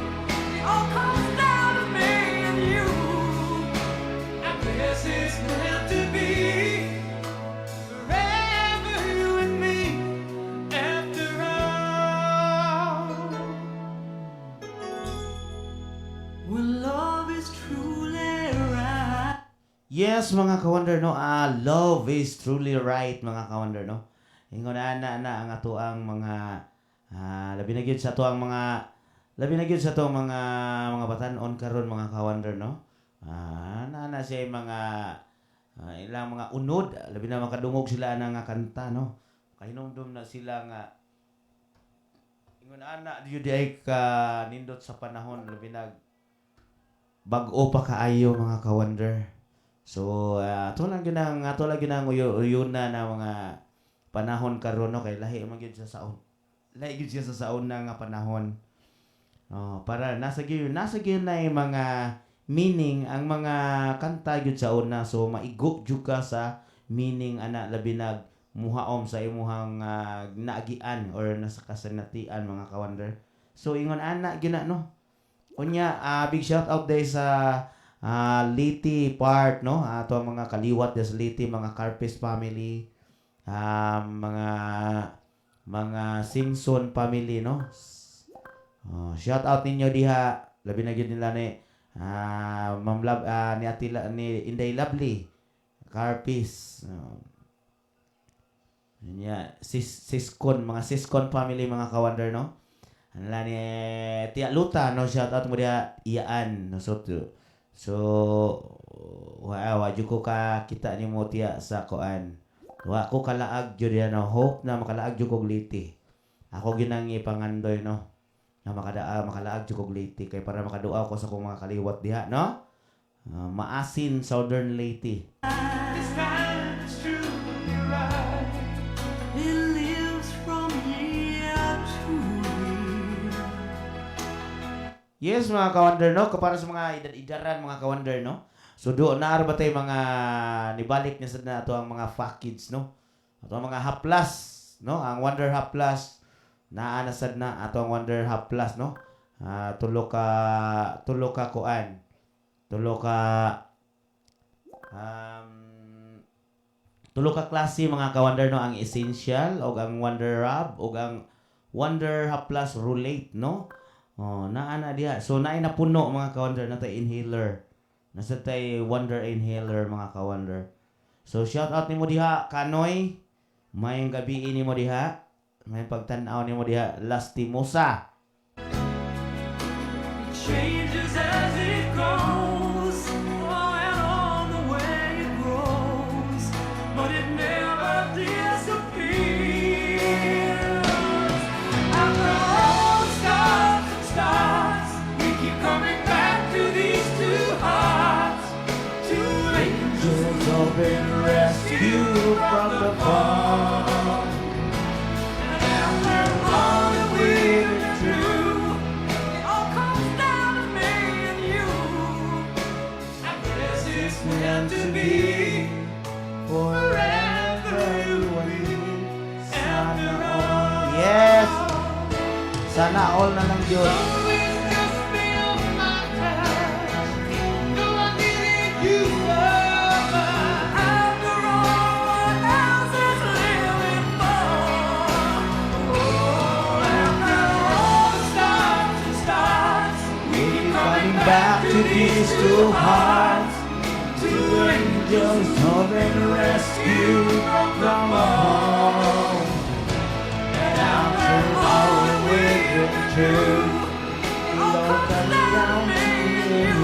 Yes, mga ka-wonder, no? Love is truly right, mga ka-wonder, no? Ingon na ang ato ang mga labi na gyud sa ato ang mga labi na gyud sa ato ang mga batan-on karon, mga ka-wonder, no? Na siya yung mga ilang mga unod, labi na makadungog sila na nga kanta, no? Kahinumdum na sila nga ingon gyud ay ka nindot sa panahon, labi na bag-o pa kaayo, mga ka-wonder. So, ato lang ginang uyuna na mga panahon karon, no, kay lahi man gyud sa saon. Lahi gyud siya sa saon na nga panahon. Para nasa gyud na yung mga meaning ang mga kanta gyud sa una. So maigok jud ka sa meaning ana labi nag muhaom sa imuhang naagian or nasa kasanatian, mga ka-wonder. So ingon ana gyud na, no. Unya big shout out day sa Liti part, no? Ato ang mga kaliwat des Liti, mga Carpes family, mga Simpson family, no? Shout out ninyo diha, labi na gyud nila ni Ma'am Love, ni Atila, ni Inday Lovely Carpes. Siskon, mga Siskon family, mga ka-wonder, no? Anla ni Tia Luta, no? Shout out mo diha iyaan, no? So, wa jud ko ka kita ni mo tiya sa koan. Wa ko kalaag jud yan, no. Hope na makalaag jud kog Liti. Ako ginangi pangandoy, no. Na makalaag jud kog Liti kay para makaduaw ko sa kong mga kaliwat diha, no. Maasin Southern Liti. This time it's truly right. It lives from year to year. Yes, mga ka-wonder, no? Kapara sa mga idad-idaran, mga ka-wonder, no? So, doon na ba tayo mga nibalik niya sa na ito ang mga kids, no? Ito ang mga haplas, no? Ang Wonder Haplas, naanasad na ato ang Wonder Haplas, no? Tulo ka kuan. Tulo ka klase, mga ka-wonder, no? Ang Essential, o ang Wonder Rub, o ang Wonder Haplas Roulette, no? Naana diha. So naay napuno, mga ka-wonder, na tay inhaler. Nasa tay Wonder Inhaler, mga ka-wonder. So shout out nimo diha Kanoy. Mayong gabi nimo diha. May pagtan-aw nimo diha Lastimosa. It changes as it goes, and on the way it grows, but it never disappears. After all the stops and starts, we keep coming back to these two hearts, two angels Of been rescued from the fall. and after all that we've been through, it all comes down to me and you. I guess it's meant to be. Forever you and me. After all, Yes. Sana all na lang yun. though it's just beyond my touch, though I needed you so much. After all, what else is living for? Oh, after all the stops and starts, we keep coming back to these two hearts, two angels Have been rescued from the fall. And after all that we've been through, it all comes down to me and you.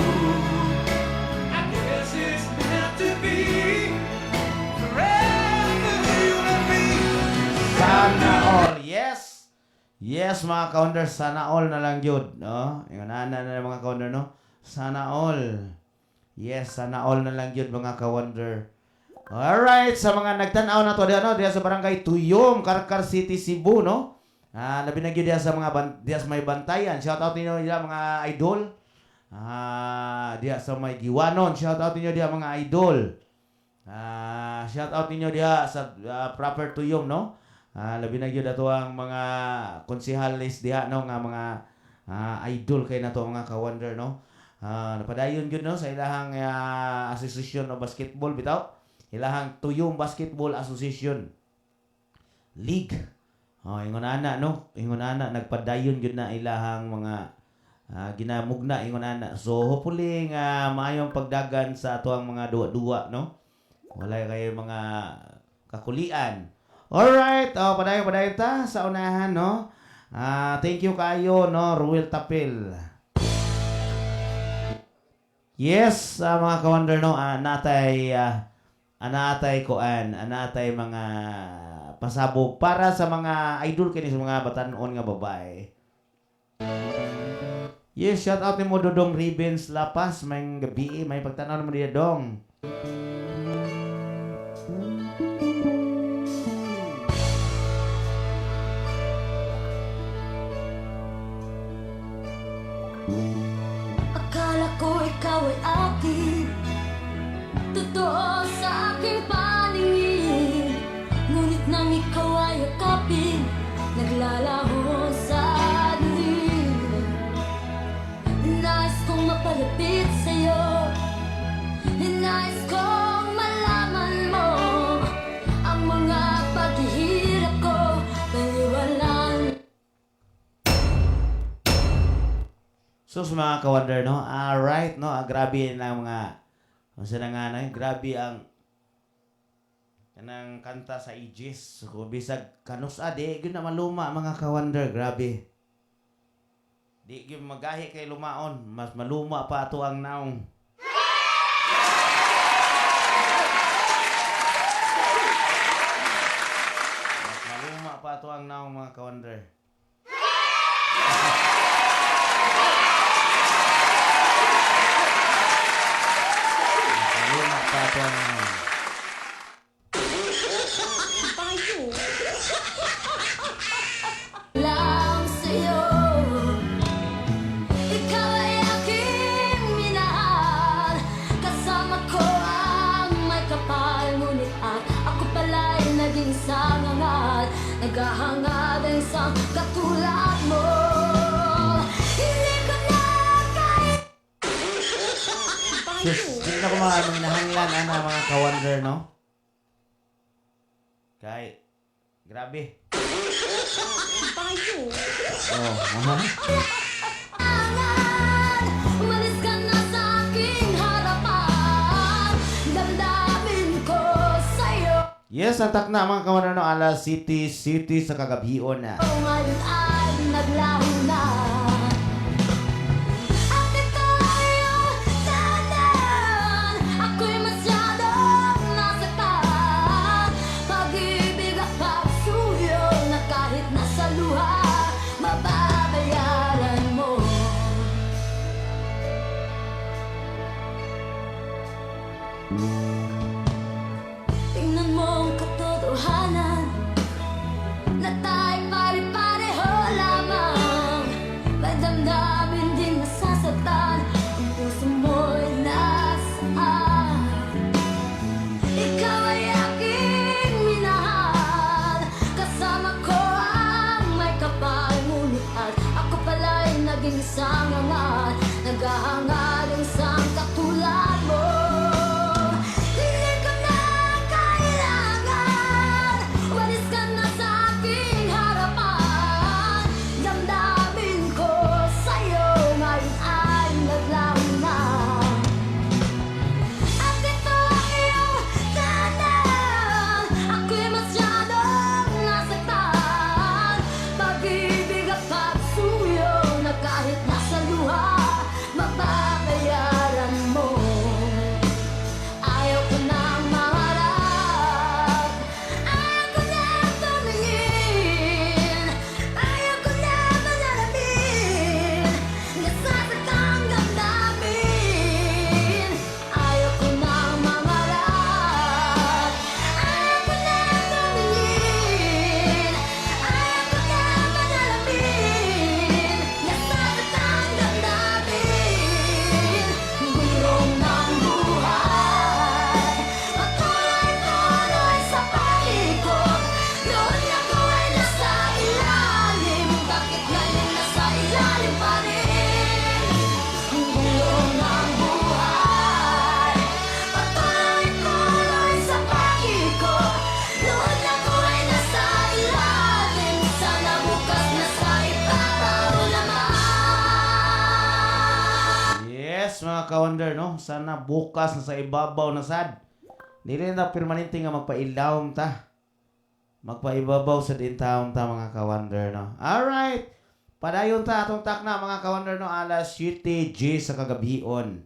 I guess it's meant to be. Forever you and me. Sana all. Yes. Yes, mga ka-wonder, sana all na lang yun, no? Yung na mga ka-wonder, no? Sana all. Yes, sana all na lang yun, mga ka-wonder. Alright, sa mga nagtanaw na to, diya sa barangay Tuyom, Karkar City, Cebu, no? Labi na yun diya sa mga diya sa may bantayan. Shout out niyo diya mga idol. Diya sa may Giwanon. Shout out niyo diya mga idol. Shout out niyo diya sa proper Tuyom, no? Labi na yun ato ang mga konsihalis diya, no? Nga mga idol kay na to, mga ka-wonder, no? Napadayon yun, no? Sa ilahang Association of Basketball, bitaw. Ilahang Tuyong Basketball Association League. Ingon ana, no? Ingon ana nagpadayon gyud na ilahang mga ginamugna ingon ana. So hopefully nga maayong pagdagan sa ato ang mga duwa-duwa, no? Wala kayo mga kakulian. Alright, padayon ta sa unahan, no? Thank you kayo, no, Ruel Tapil. Yes, mga ka-wonder, no, anatay mga pasabog para sa mga idol kini sa mga batanon nga babae. Yes, shout out ni mo Dodong Ribbons Lapas, may gabi, may pagtanaw mo diya dong. Akala ko ikaw ay akin, totoo sa aking paningin. Ngunit nang ikaw ay yakapin, naglalaho sa dilim. Nais kong mapalapit sa'yo, nais kong malaman mo ang mga paghihirap ko, baliwalaan. So sa mga ka-wonder, no, right, no, grabe na mga, grabe ang kanang kanta sa Aegis. So, bisag kanus di gyud na maluma mga ka-wonder, grabe. Di gyud magahi kay lumaon, mas maluma pa ato ang naong. Mas maluma pa ato ang naong mga ka-wonder. Mas maluma pa ato ang naong. Lang sa'yo, ikaw ay aking minahal. Kasama ko ang may kapal, ngunit ako pala'y naging sangangal. Naghahangad ang isang katulad mo. Hindi ko na kaya. Hindi na ko mga minahanglan mga ka-wonder, no? Kay, grabe. Umalis ka na sa aking harapan, damdamin ko sa'yo. Yes, ang takna mga ka-wonder, no? Alas City sa kagabion na. Ngayon ay naglaho na. At ito ay iyong tanan. Ako'y masyadong nasaktan. Pag-ibig at pagsuyo na kahit nasa luha, mababayaran mo. Tingnan mo ang katotohanan na tayo'y pare-pareho lamang. May damdamin din nasasaktan, ang puso mo'y nasaan. Ikaw ay aking minahal, kasama ko ang may kapal, ngunit ako pala'y naging sangangal. Naghahangad ang isang katulad mo. Hindi ko na kailangan, umalis ka na sa aking harapan. Damdamin ko sa'yo, ngayon ay naglaho na. At ito ang iyong tanan. Ako'y masyadong nasaktan. Pag-ibig at pagsuyo na kahit nasa luha, mababayaran Yes, mga ka-wonder, no? Sana bukas na sa ibabaw na sad. Dili na permanente nga magpailawom ta. Magpaibabaw sa din taon ta, mga ka-wonder, no? Alright! Padayon ta atong takna, mga ka-wonder, no? Alas 7:00 sa kagabion.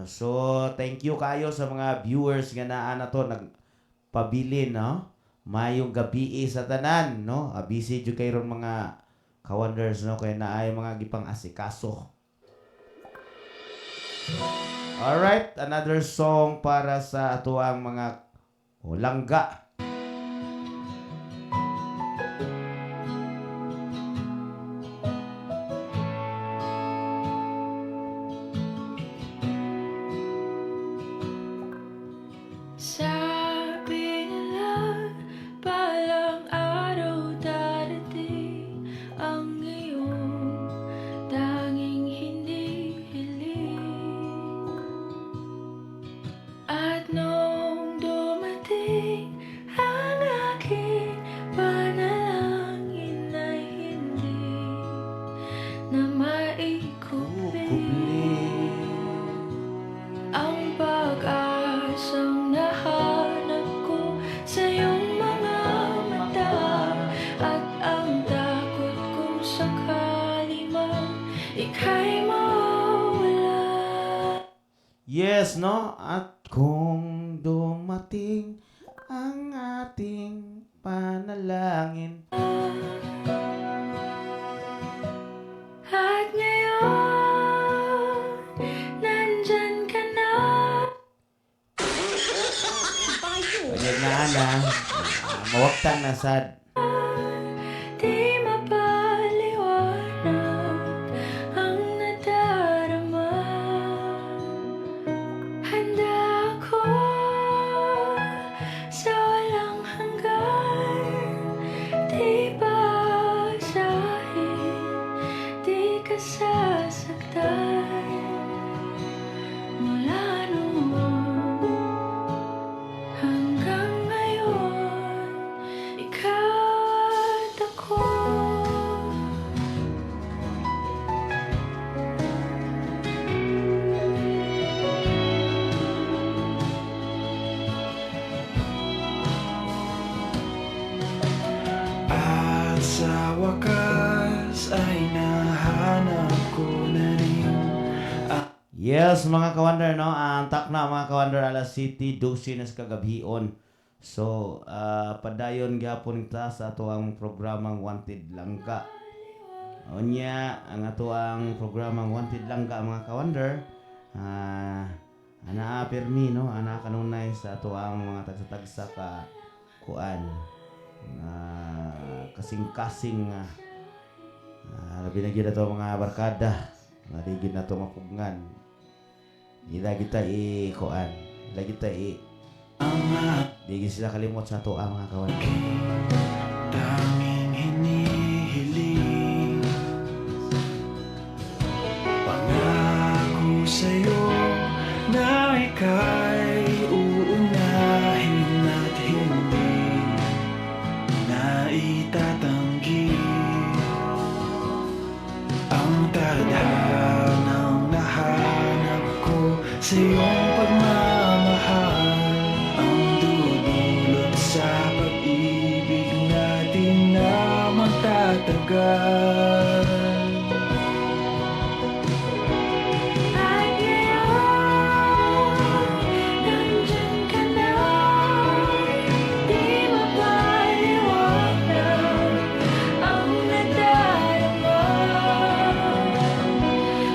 So, thank you kayo sa mga viewers nga naa na to nagpabilin, no? Mayong gabi sa tanan, no? Busy jud kayo ron mga ka-wonders, no? Kaya naay mga gipang asikaso. Alright, another song para sa atuang mga langga. Sabi nila, palang araw darating ang iyong tanging hindi hiling. At nung dumating ang aking panalangin ay hindi na maikupin ang pag-asang nahanap ko sa iyong mga mata at ang takot kung sakali man ika'y mawala. Yes, no? At kung dumating ang ating panalangin. At ngayon, nandyan ka na. Pwede na, mawagtan na sad. Di mapaliwanag ang nadarama. Handa ako sa walang hanggan. Di basahin, di ka sasaktan. Mula noon hanggang ngayon, ikaw at ako. At sa wakas ay nahanap ko na rin Yes, mga ka-wonder, no? Ang takna, mga ka-wonder, alas City, 12 na sa kagabion. So, padayon gyapon ta sa ato ang programang Wanted Langka. Onya, ang ato ang programang Wanted Langka, mga ka-wonder, ana permi, no? Ana kanunay sa ato ang mga tagsa-tagsa ka kuan. Kasing-kasing labi na gyud ato mga barkada. Marigid na to mapugngan. Ila kita kuan. Ila kita di sila kalimot sa ato mga kawan. tanging hinihiling. Pangako sa'yo na ika'y uunahin at hindi na itatanggi ang tadhanang nahanap ko sa iyong pagmamahal, ang dudulot sa pag-ibig natin na magtatagal. At ngayon, nandyan ka na. Di mapaliwanag ang nadarama.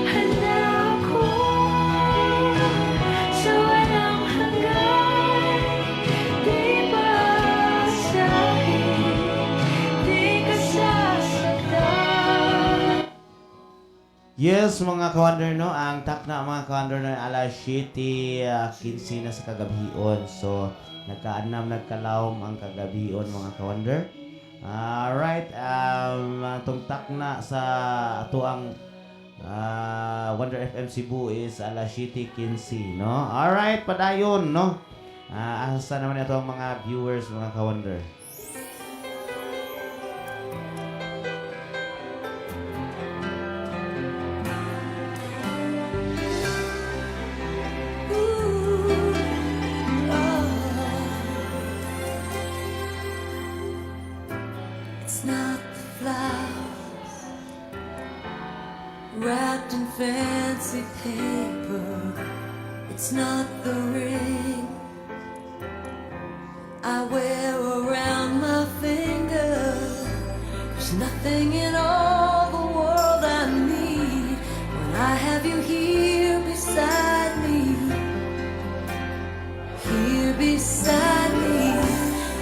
Handa ako sa walang hanggan. Di basahin, di ka sasaktan. Yes, mga ka-wonder, no? Ang takna, mga ka-wonder, na alas 7, 15 na sa kagabion. So, nagkalawom ang kagabion, mga ka-wonder. Alright, itong takna sa ato ang Wonder FM Cebu is alas 7:15, no? Alright, padayon, no? Asa naman ito ang mga viewers, mga ka-wonder. fancy paper, it's not the ring I wear around my finger. There's nothing in all the world I need when I have you here beside me. Here beside me,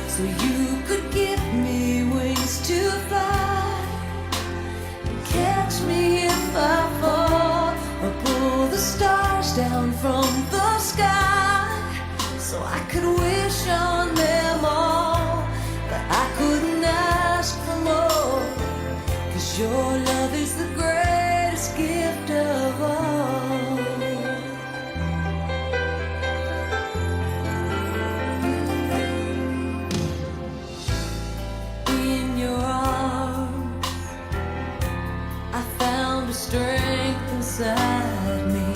so you could give me wings to fly. Catch me if I fall, or pull the stars down from the sky, so I could wish on them all, but I couldn't ask for more, 'cause your love is the greatest gift of all. In your arms I found a strength inside me,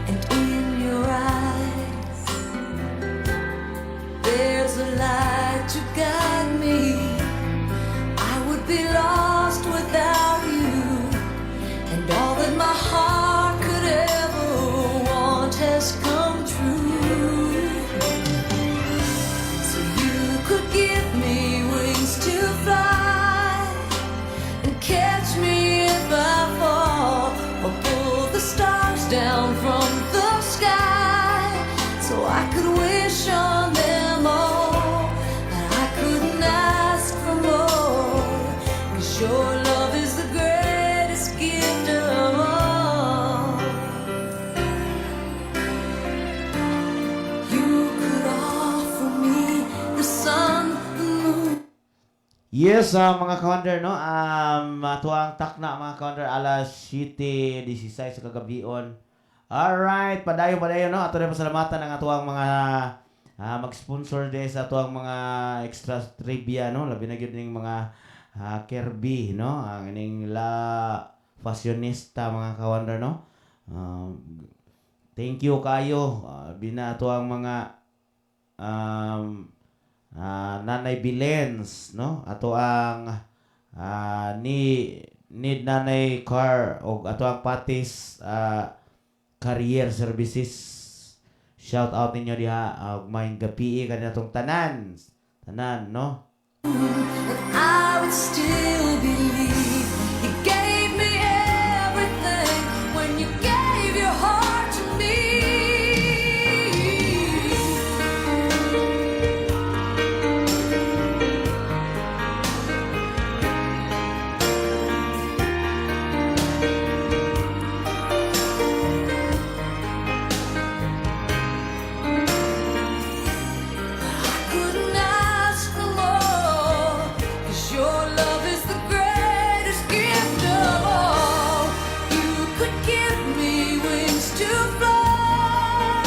and in your eyes there's a light to guide me. I would be lost without you, and all that my heart could ever want has come true. So you could give me wings to fly, and catch me if I fall, or pull the stars down from the sky, so I could wish on them all, but I couldn't ask for more, 'cause your love is the greatest gift of all. You could offer me the sun, the moon. Yes, mga ka-wonder, no? Tuwang takna, mga ka-wonder, alas 7:16 sa kagabion. Alright, padayon, no? Ato rin pasalamatan ng atuang mga mag-sponsor din sa atuang mga extra trivia, no? Labi na yun yung mga Kirby, no? Ang ining La Fashionista, mga ka-wonder, no? Thank you kayo. Bina atuang mga Nanay Bilens, no? Ato ang need Nanay Car o ato ang Patis Career Services. Shout out ninyo diha og maayong gabi kanina tong tanan, no? I would still believe you gave me everything when you gave your heart to me. I couldn't ask for more, 'cause your love is the greatest gift of all. You could give me wings to fly,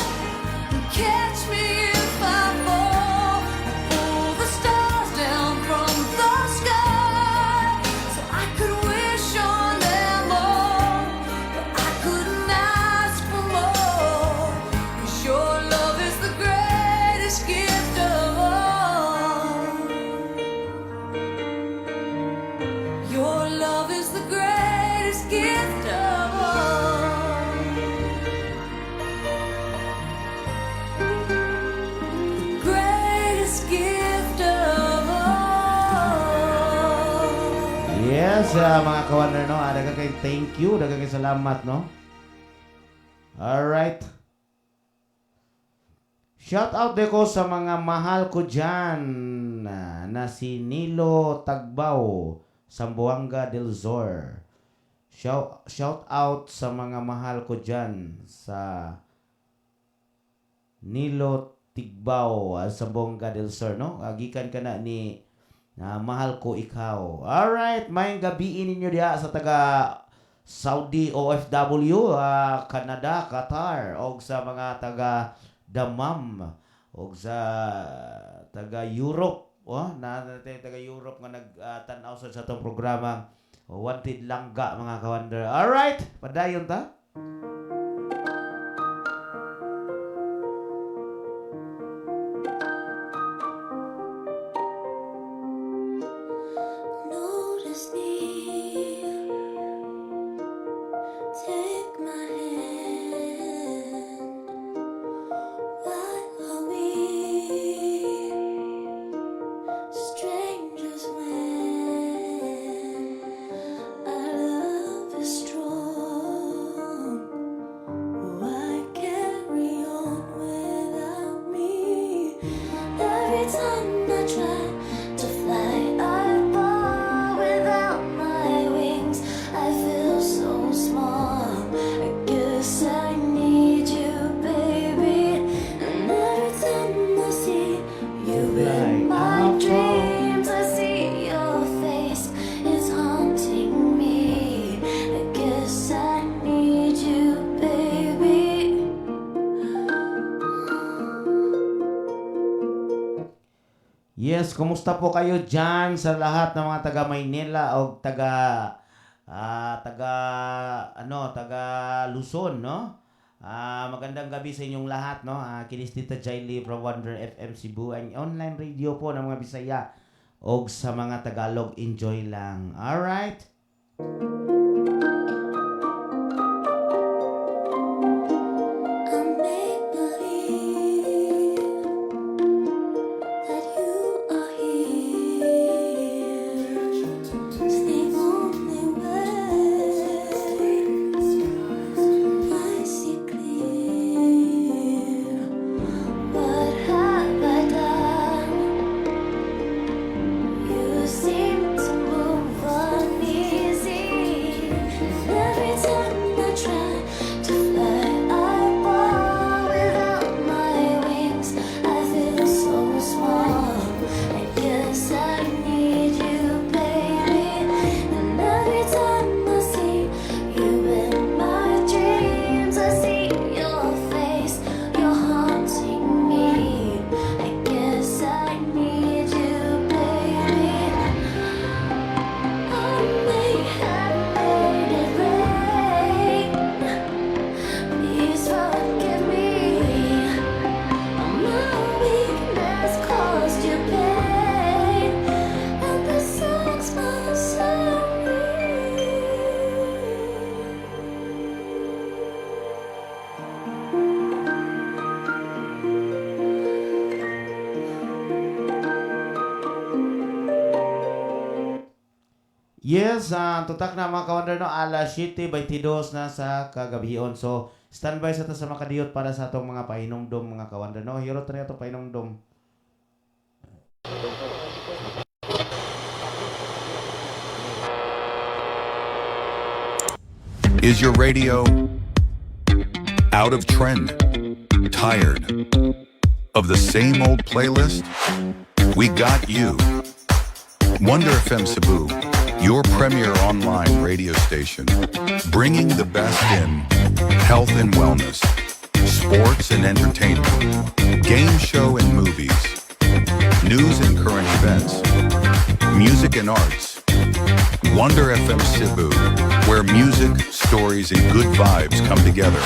and catch me if I fall, pull the stars down from the sky, so I could wish on them all, but I couldn't ask for more, 'cause your love is the greatest gift of all. Your love is the greatest gift of all. The greatest gift of all. Yes, mga ka-wonder, no? Daghang kay thank you, daghang kay salamat, no? Alright. Shout out din ko sa mga mahal ko dyan na si Nilo Tagbaw, Sambuanga del Zor. Shout out sa mga mahal ko dyan sa Nilo Tigbaw, Sambuanga del Zor, no? Gikan ka na ni mahal ko ikaw. Alright, may gabiin ninyo diha sa taga Saudi OFW, Canada, Qatar, o sa mga taga Damam, o sa taga Europe, taga Europe nga nagtanaw sa atong programa Wanted Langga, mga ka-wonder. Alright, padayon ta. Notice me, take Yes, kumusta po kayo dyan sa lahat ng mga taga Maynila o taga Luzon, no? Magandang gabi sa inyong lahat, no? Kinis Tita Jaili from Wonder FM Cebu, ang online radio po ng mga Bisaya o sa mga Tagalog, enjoy lang. Alright? Yes, tutak na mga kawander, no, alas 7:22 na sa kagabion. So, standby sa ta sa makadiyot para sa atong mga pahinumdom mga kawander, no. Hiro ta to pahinumdom. Is your radio out of trend? Tired of the same old playlist? We got you. Wonder FM Cebu, your premier online radio station, bringing the best in health and wellness, sports and entertainment, game show and movies, news and current events, music and arts. Wonder FM Cebu, where music, stories, and good vibes come together.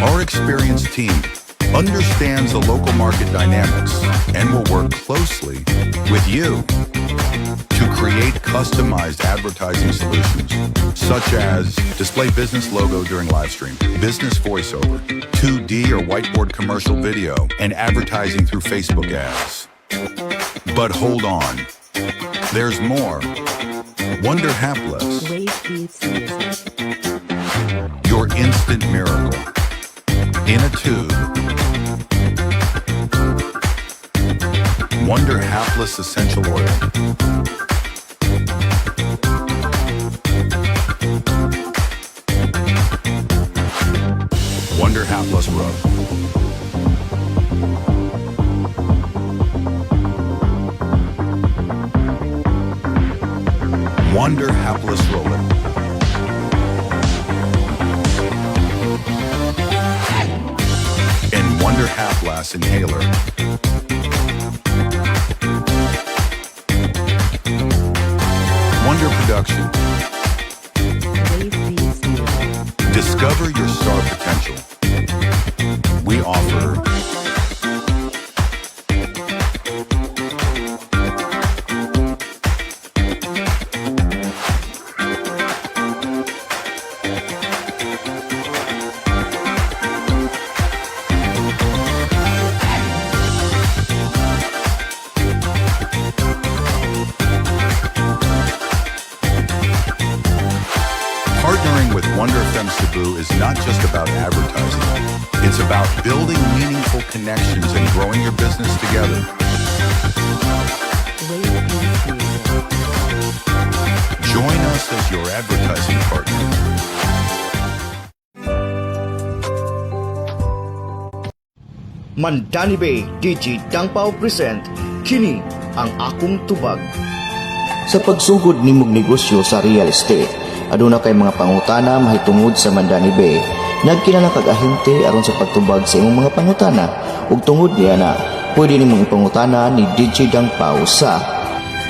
Our experienced team understands the local market dynamics and will work closely with you to create customized advertising solutions, such as display business logo during live stream, business voiceover, 2D or whiteboard commercial video, and advertising through Facebook ads. But hold on, there's more. Wonder Hapless, your instant miracle. In a tube. Wonder Hapless Essential Oil. Wonder Hapless Rub. Wonder Hapless Roller. Wonder Hapless Inhaler. Wonder Production. Discover your star potential. We offer Wonder FM Cebu is not just about advertising. It's about building meaningful connections and growing your business together. Join us as your advertising partner. Mandani Bay DJ Dangpao present Kini ang akong tubag. Sa pagsugod nimong negosyo sa real estate, aduna kay mga pangutana mahitungod sa Mandani Bay. Nagkinala kag ahente aron sa pagtubag sa imong mga pangutana ug tungod niya na pwede nimong ipangutana ni DJ Dangpao sa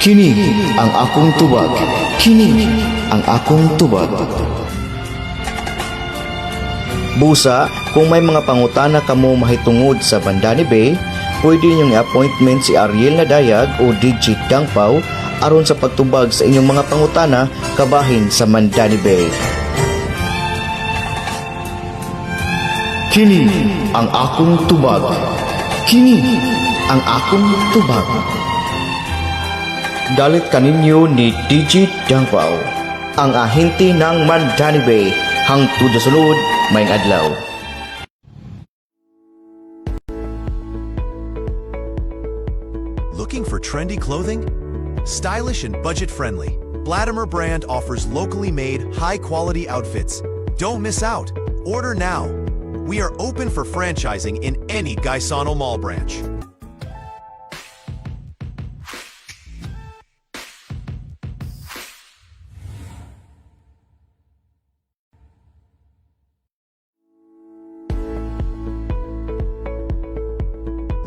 Kini ang akong tubag. Kini ang akong tubag. Busa, kung may mga pangutana kamo mahitungod sa Mandani Bay, pwede niyong i-appointment si Ariel Nadayag o DJ Dangpao aron sa pagtubag sa inyong mga pangutana kabahin sa Mandani Bay. Kini ang akong tubag. Kini ang akong tubag. Dalit kaninyo ni DJ Dangpao, ang ahente ng Mandani Bay. Hangtod sa sunod, may adlaw. Looking for trendy clothing? Stylish and budget-friendly, Blatimer brand offers locally made, high-quality outfits. Don't miss out. Order now. We are open for franchising in any Gaisano Mall branch.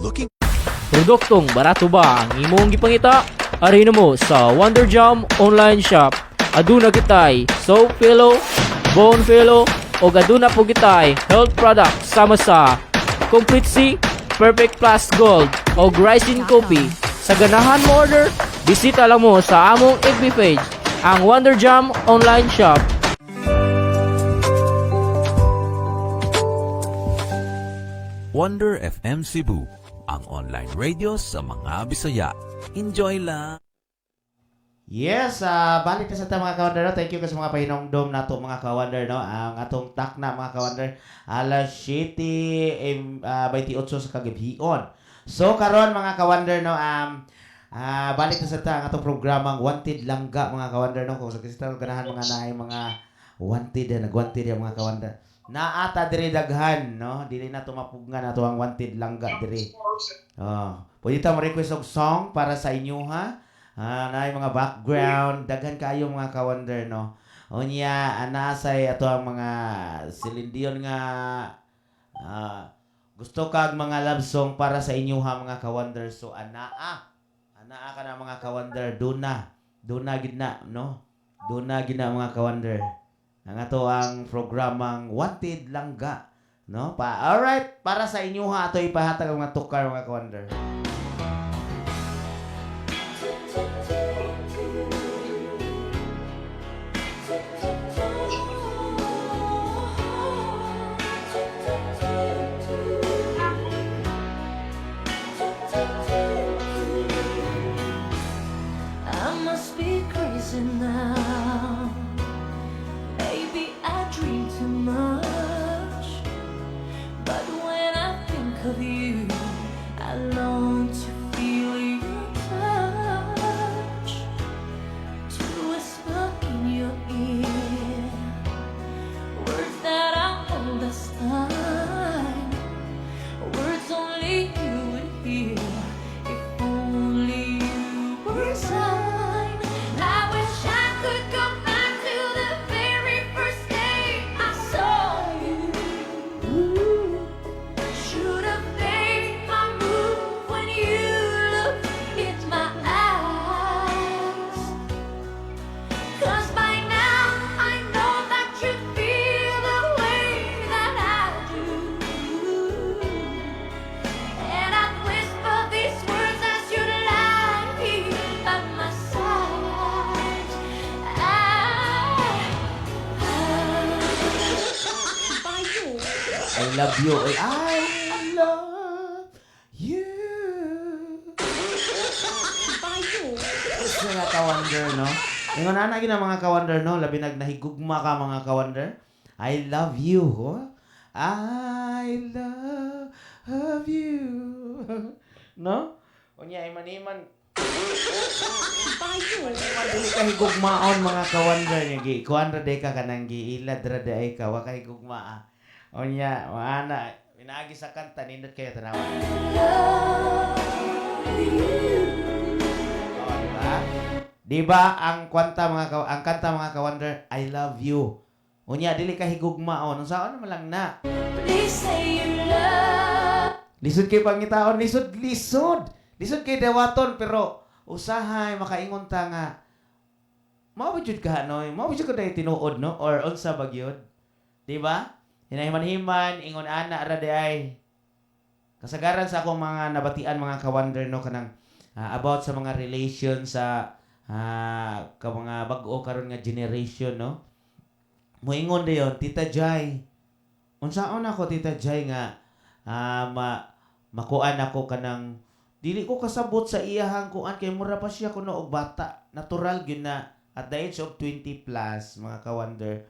Looking Produktong barato ba ang imong gipangita? Arino mo sa Wonder Jam online shop. Aduna kitay soap pillow, bone pillow, o aduna po kitay health product sama sa Complete C, Perfect Plus Gold, o Glycine Coffee. Sa ganahan mo order, bisita lang mo sa among FB page, ang Wonder Jam online shop. Wonder FM Cebu, ang online radio sa mga Bisaya. Enjoy lang! Yes, balik na sa ta mga kawander. Thank you sa mga pahinongdom na to mga kawander, no? Ang atong takna mga kawander, alas 7:28 sa kagabion. So karon mga kawander, no, balik na sa ta ang atong programang Wanted Langga mga kawander, no? Kung sa kita ganahan mga naay mga wanted na nagwanted yung mga kawander. Naata diri daghan, no? Dili na tumapugnan ato ang Wanted Langga diri. Pwede ta mo request og song para sa inyo, ha? Na mga background, daghan kayo mga kawander, no? Unya, anasay ato ang mga silindiyon nga gusto kag mga love song para sa inyo, ha, mga kawander. So, anaa ka na mga kawander, duna gid na, no? Duna gid na mga kawander. Ang ato ang programang Wanted Langga, no? Alright, para sa inyo, ha, ato ipahatag ang mga tukar mga kawander. I must be crazy now. Maybe I dream too much. But when I think of you, I long to feel your touch. To whisper in your ear words that I hold as time. Words only you would hear. If only you were mine. I wish I could go back to the very first day I saw you. Should have made my move when you looked in my eyes. 'Cause by now I know that you feel the way that I do. And I'd whisper these words as you'd lie here by my side. I love you. I love you. Yes, mga kawander, no? Ingon na gina mga kawander, no? Labi nahigugma ka mga kawander. I love you, oh? I love you. No? Unya, iman-iman. Iman dili ka higugmaon mga kawander. Kuan ra day ka kanang giilad ra day ka. Wa ka higugma. Unya, maana. pinaagi sa kanta, nindot kayo tanawa. Oh, diba? Diba ang kanta ang kanta mga ka-wonder, I love you. Unya, dili ka higugma o. Nung saan naman lang na. Lisod kay pangitaon, lisod. Lisod kay dawaton, pero usahay, makaingon ta nga. Mawajud ka, no? Mawajud ka dahil tinuod, no? Or unsa bagyod. Diba? Hinahiman-himan, ingon ana, rade ay. Kasagaran sa akong mga nabatian, mga ka-wonder, no? Kanang about sa mga relation sa ka mga bag-o karon nga generation, no? Moingon dayon, Tita Jai. Unsaon ako, Tita Jai, nga makuan ako kanang dili ko kasabot sa iyahang kuan kay mura pa siya kuno og bata. Natural gyud na at the age of 20 plus, mga ka-wonder.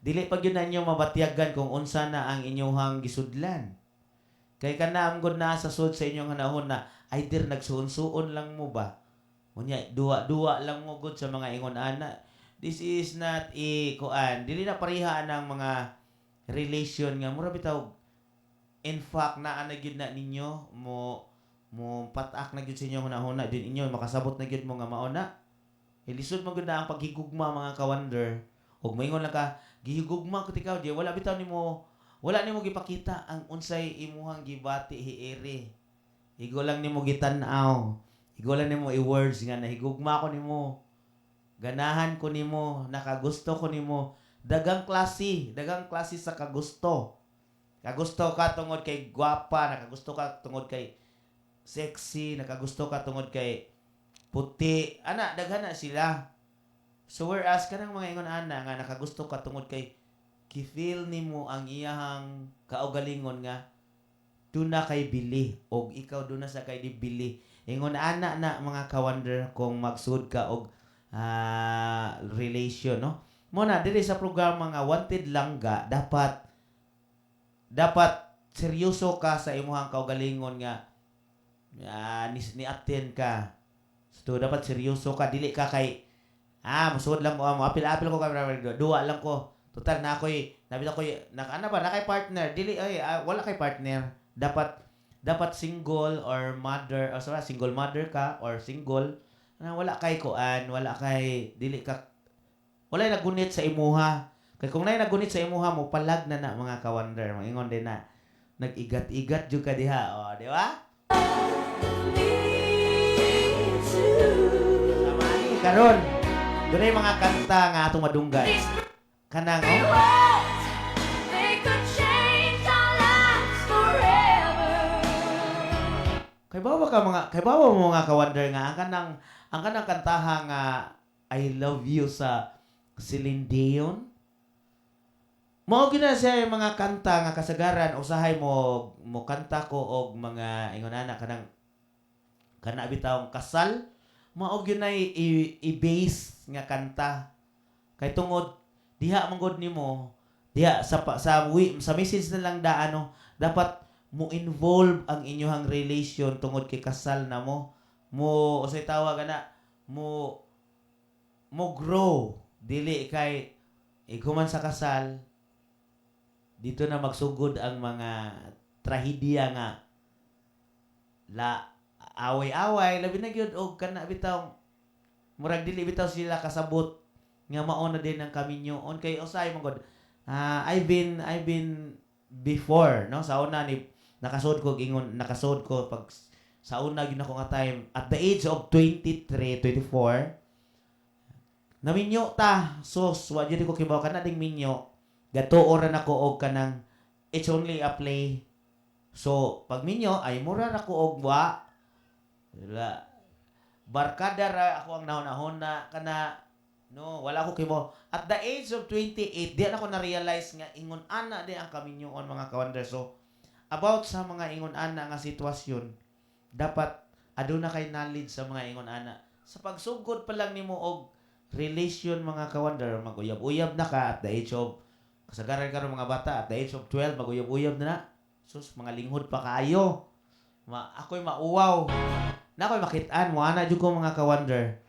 Dili pa gyud na inyo mabatyagan kung unsa na ang inyong gisudlan. Kay kana amgod na sa sud sa inyong hanahon na either nagsuon-suon lang mo ba? Unya duwa lang mo gud sa mga ingon ana. This is not kuan. Dili na pareha ang mga relation nga mura bitaw. In fact na gyud na ninyo mo patak na gyud sa inyo hunahuna din inyo makasabot na gyud mo nga mauna. Ilisod mo gyud na ang paghigugma, mga ka-wonder. Og moingon lang ka, gihigugma ko tikaw di wala bitaw nimo gipakita ang unsay imuhang gibati hiere. Igo lang nimo gitan-aw. Igo lang nimo i-words nga nahigugma ko nimo. Ganahan ko nimo, nakagusto ko nimo. Dagang klase sa kagusto. Kagusto ka tungod kay gwapa, nakagusto ka tungod kay sexy, nakagusto ka tungod kay puti. Ana, daghan na sila. So whereas kanang mga ingon ana nga nakagusto ka tungod kay ki-feel nimo ang iyahang kaugalingon nga doon na kay bili og ikaw doon na sa kay di bili. Ingon ana na mga ka-wonder kung magsud ka og relation, no? Muna dili sa programa nga wanted langga dapat seryoso ka sa imong kaugalingon nga ni attend ka. So dapat seryoso ka, dili ka kay musud lang mo apil-apil ko ka duwa lang ko. Total na ako'y nabita ko na kay partner, dili wala kay partner. Dapat single or mother, single mother ka or single wala kay kuan, wala kay dili ka wala nagunit sa imuha. Kay kung nagunit sa imuha mo palag na mga ka-wonder. Mangingon din na nag-igat-igat jud ka diha, di ba? Samay karon. Dunay mga kanta nga atong madunggan. Kanang Kay bawa mo mga ka-wonder nga ang kanang kantaha nga I love you sa Celine Dion. Mao gina siya yung mga kanta nga kasagaran usahay mo kanta ko og mga ingon ana kana bitawng kasal. Mao gyud na i-base nga kanta. Kay tungod diha manggod nimo diha sa message na lang dapat mo involve ang inyong relation tungod kay kasal na mo usay tawag ana mo grow dili kay iguman sa kasal dito na magsugod ang mga trahedya nga away-away labi na gyud og kana bitaw murag dili bitaw sila kasabot nga mao na din ang kaminyoon kay usay man gud I've been before no sa una ni nakasud ko pag sa una gyud ako nga time at the age of 23 24 naminyo ta sus wa jud ko kibaw kana ding minyo gatuoran ako og kanang it's only a play. So pag minyo ay mura na ko og barkada ra ako ang nahon-nahon na kana no wala ko kibaw at the age of 28 di na ko na realize nga ingon ana di ang kaminyoon mga ka-wonder. So about sa mga ingon ana nga sitwasyon dapat aduna kay knowledge sa mga ingon ana sa pagsugod pa lang nimo og relation mga ka-wonder maguyab-uyab na ka at the age of kasagaran karon mga bata at the age of 12 maguyab-uyab na sus mga linghod pa kaayo ako'y mauwaw na ako'y makit-an mo ana jud ko mga ka-wonder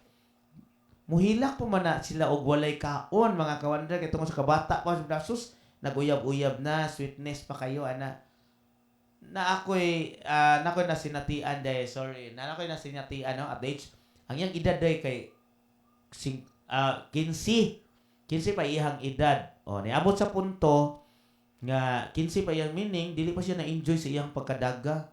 muhilak pa man na sila og walay kaon mga ka-wonder kay tungod sa kabata pa sus naguyab-uyab na sweetness pa kayo ana nakoy na sinatian day, sorry. Nakoy na sinatian no at age. Ang iyang edad day kay 15 pa iyang edad. O niabot sa punto nga 15 pa iyang meaning dili pa siya na-enjoy sa iyang pagkadaga.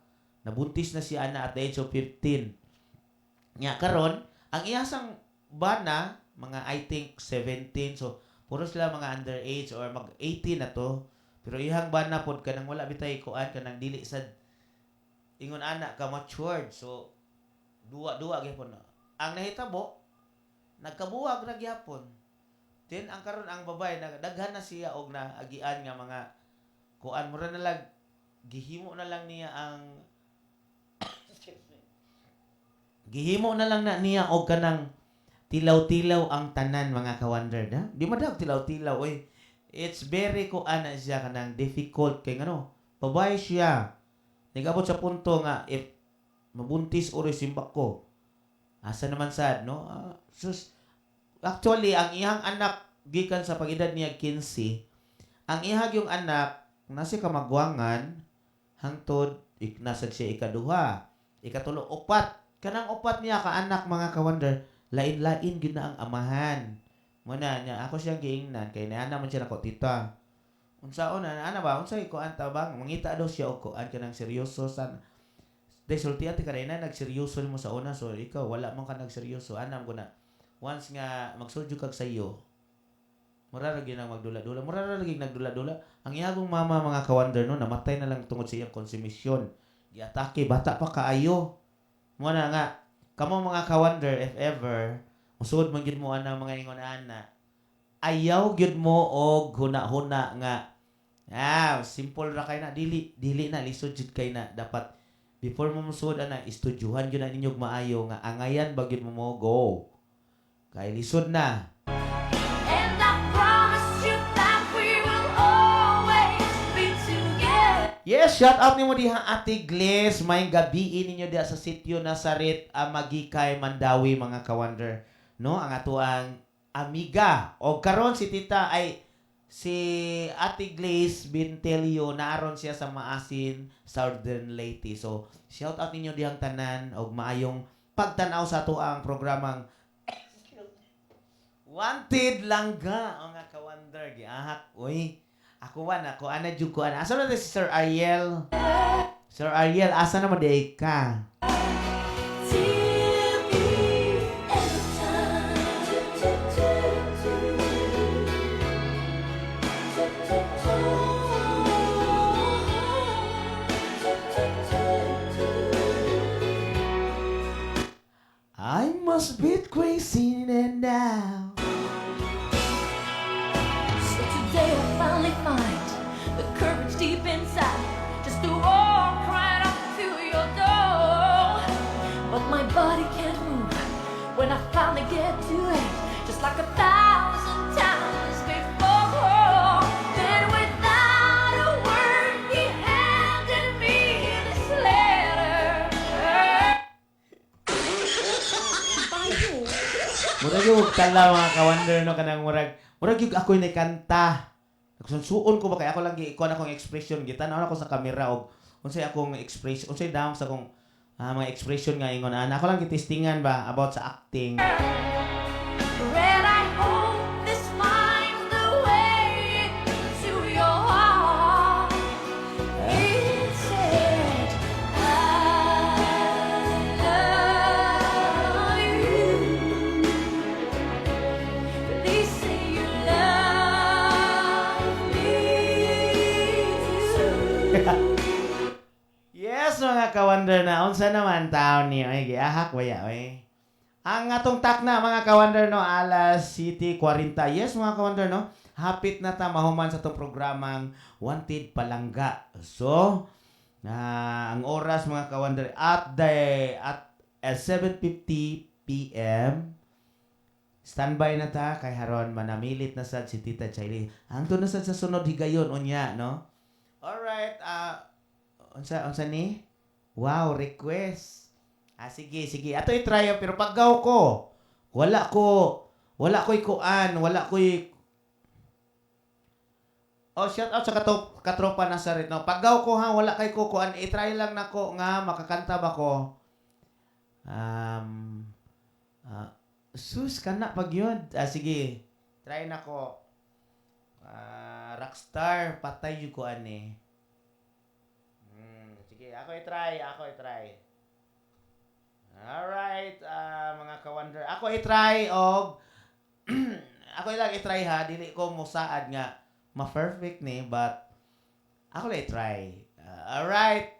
Nabuntis na si ana at the age of 15. Nya karon ang iyasang bana mga I think 17 so puro sila mga underage or mag 18 na to. Pero ihang bana pod kanang wala bitay kuan kanang dili sad ingon ana ka matured. So duwa gyapon. Ang nahitabo nagkabuwag na gyapon. Then ang karon ang babae daghan na siya og naagian nga mga kuan mura na lang gihimo na lang niya ang gihimo na lang na niya og kanang tilaw-tilaw ang tanan mga ka-wonder na. Di madag tilaw-tilaw oy. It's very kuan na siya kanang difficult kay ngano. Babae siya. Nigabot sa punto nga if mabuntis uri simbak ko. Asa naman sad no? Actually ang iyang anak gikan sa pag-edad niya 15. Ang ihag yung anak nasi kamagwangan hangtod nasad siya ikaduha, ikatulo, upat. Kanang upat niya ka anak mga ka-wonder, lain-lain gyud na ang amahan. Muna niya ako siyang giingnan kay naa man siya nako tita. Unsaon ana ba? Unsay ko anta bang mangita daw siya og kuan kanang seryoso san. Resulti ati kanina nagseryoso mo sa una so ikaw wala man ka nagseryoso. Anam ko na once nga magsuljo kag sayo. Mura ra gyud magdula-dula. Mura ra gyud nagdula-dula. Ang iyagong mama mga ka-wonder no namatay na lang tungod sa iyang konsumisyon. Giatake bata pa kaayo. Mo na nga kamo mga ka-wonder if ever usod man gyud mo ana mga ingon ana. Ayaw gyud mo og huna-huna nga simple ra kay na dili na lisod jud kay na dapat before mo musud ana estudyuhan gyud na ninyo maayo nga angayan ba gyud mo go. Kay lisod na. And I promise you that we will always be together. Yes, shout out nimo diha Ate Gles. May gabi ninyo diha sa sitio Nazaret, Magikay, Mandawi mga ka-wonder. No, ang atuang amiga. O karon si tita ay si Ate Gles Bintelio naaron siya sa Maasin, Southern Leyte. So, shout out ninyo dihang tanan og maayong pagtan-aw sa atuang programang Wanted Langga o nga ka-wonder giahak. Uy, ako ana jud ko ana. Asa na si Sir Ariel? Sir Ariel, asa na mo day ka? Till the end of time. I must be crazy now. So today I finally find the courage deep inside just to walk right up to your door. But my body can't move when I finally get to it, just like 1,000 times before. Then without a word, he handed me this letter. Murag yung tala mga ka-wonder no kanang murag yung ako'y nakanta. Nagsunsuon ko ba kay ako lang giikuan akong expression gitanaw ako sa camera og unsay akong expression unsay daw sa akong mga expression nga ingon ana ako lang gitestingan ba about sa acting. Red, I hope this finds the way to your heart. It said, I love you. Please say you love me too. Yes mga ka-wonder na unsa naman taon ni ay giahak waya oy. Ang atong takna mga ka-wonder no alas 7:40. Yes mga ka-wonder no. Hapit na ta mahuman sa tong programang Wanted Palangga. So, ang oras mga ka-wonder at 7:50 PM. Standby na ta kay haron manamilit na sad si Tita Chailey. Hangtod na sad sa sunod higayon unya no. Alright, unsa ni? Wow, request. Sige. Ato i-try pero paggaw ko. Wala ko'y kuan, Oh, shout out sa katropa na sa rin. No? Paggaw ko ha, wala kay kukuan. I-try lang nako nga makakanta ba ko. Sus kana pag yun. Sige. Try nako. Rockstar patay yung kuan eh. Sige, ako i-try. Alright, mga ka-wonder. Ako i-try og ako lang i-try ha, dili ko mo saad nga ma-perfect ni, but ako lang i-try. Alright.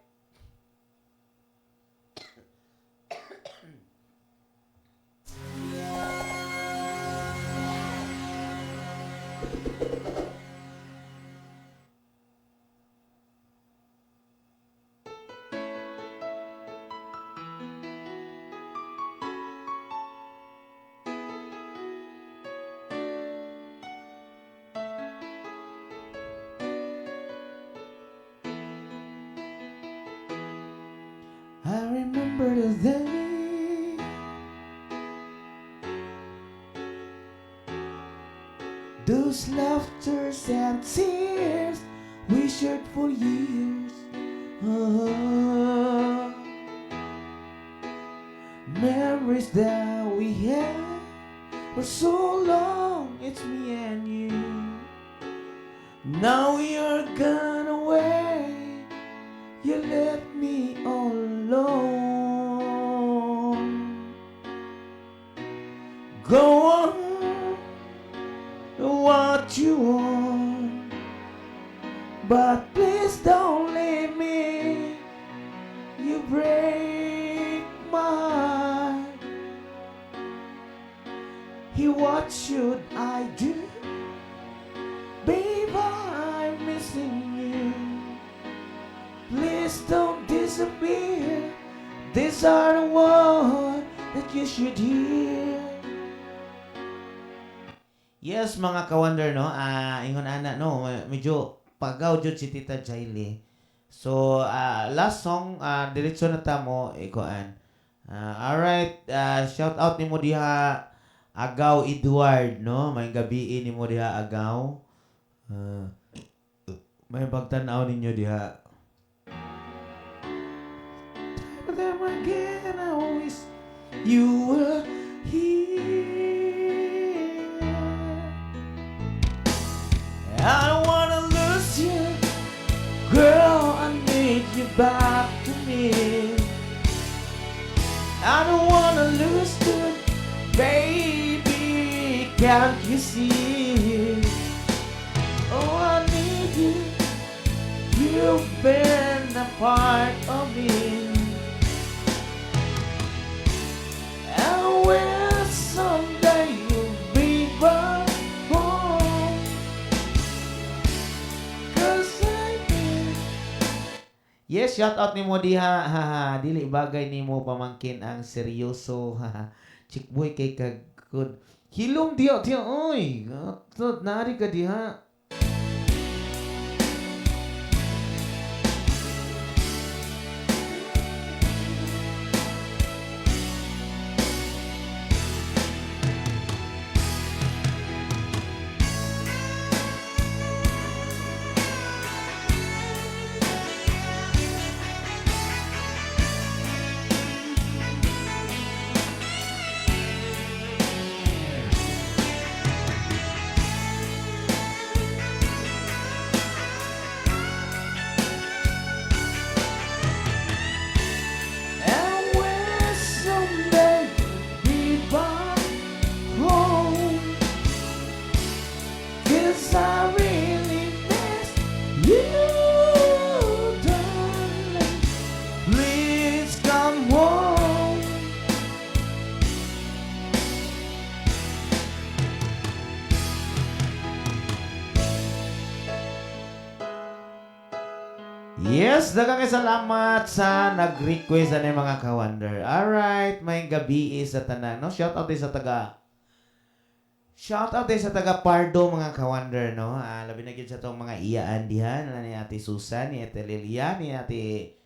I remember the day those laughters and tears we shared for years. Memories that we had for so long, it's me and you. Now you're gone away, you left me all alone. Go on, what you want, but please don't leave me. You break my heart. What should I do? Babe, I'm missing you. Please don't disappear. These are the words that you should hear. Yes, mga ka-wonder, no? Ingon ana, no? Medyo pagaw jud si Tita Jaile. So, last song, diretso na ta mo, ikuan. Alright, shout out ni mo diha, Agaw Edward, no? May gabi ni mo diha, Agaw. May pagtanaw ninyo diha. Time again, I wish you were here. I don't wanna lose you, girl. I need you back to me. I don't wanna lose you, baby. Can't you see? Oh, I need you. You've been a part of me. And when someday you'll be back home, 'cause I need. Yes, shout out ni mo diha, haha, dili bagay ni mo pamangkin ang seryoso, haha. Chickboy kay kagod. Hilom diha, oy. Tot nari ka diha. Yes, daghang salamat sa nag-request ani mga ka-wonder. Alright, may gabi sa tanan, no? Shout out din sa taga Pardo mga ka-wonder, no? Labi na gyud sa tong mga iyaan diha, ni Ate Susan, ni Ate Lilia, ni Ate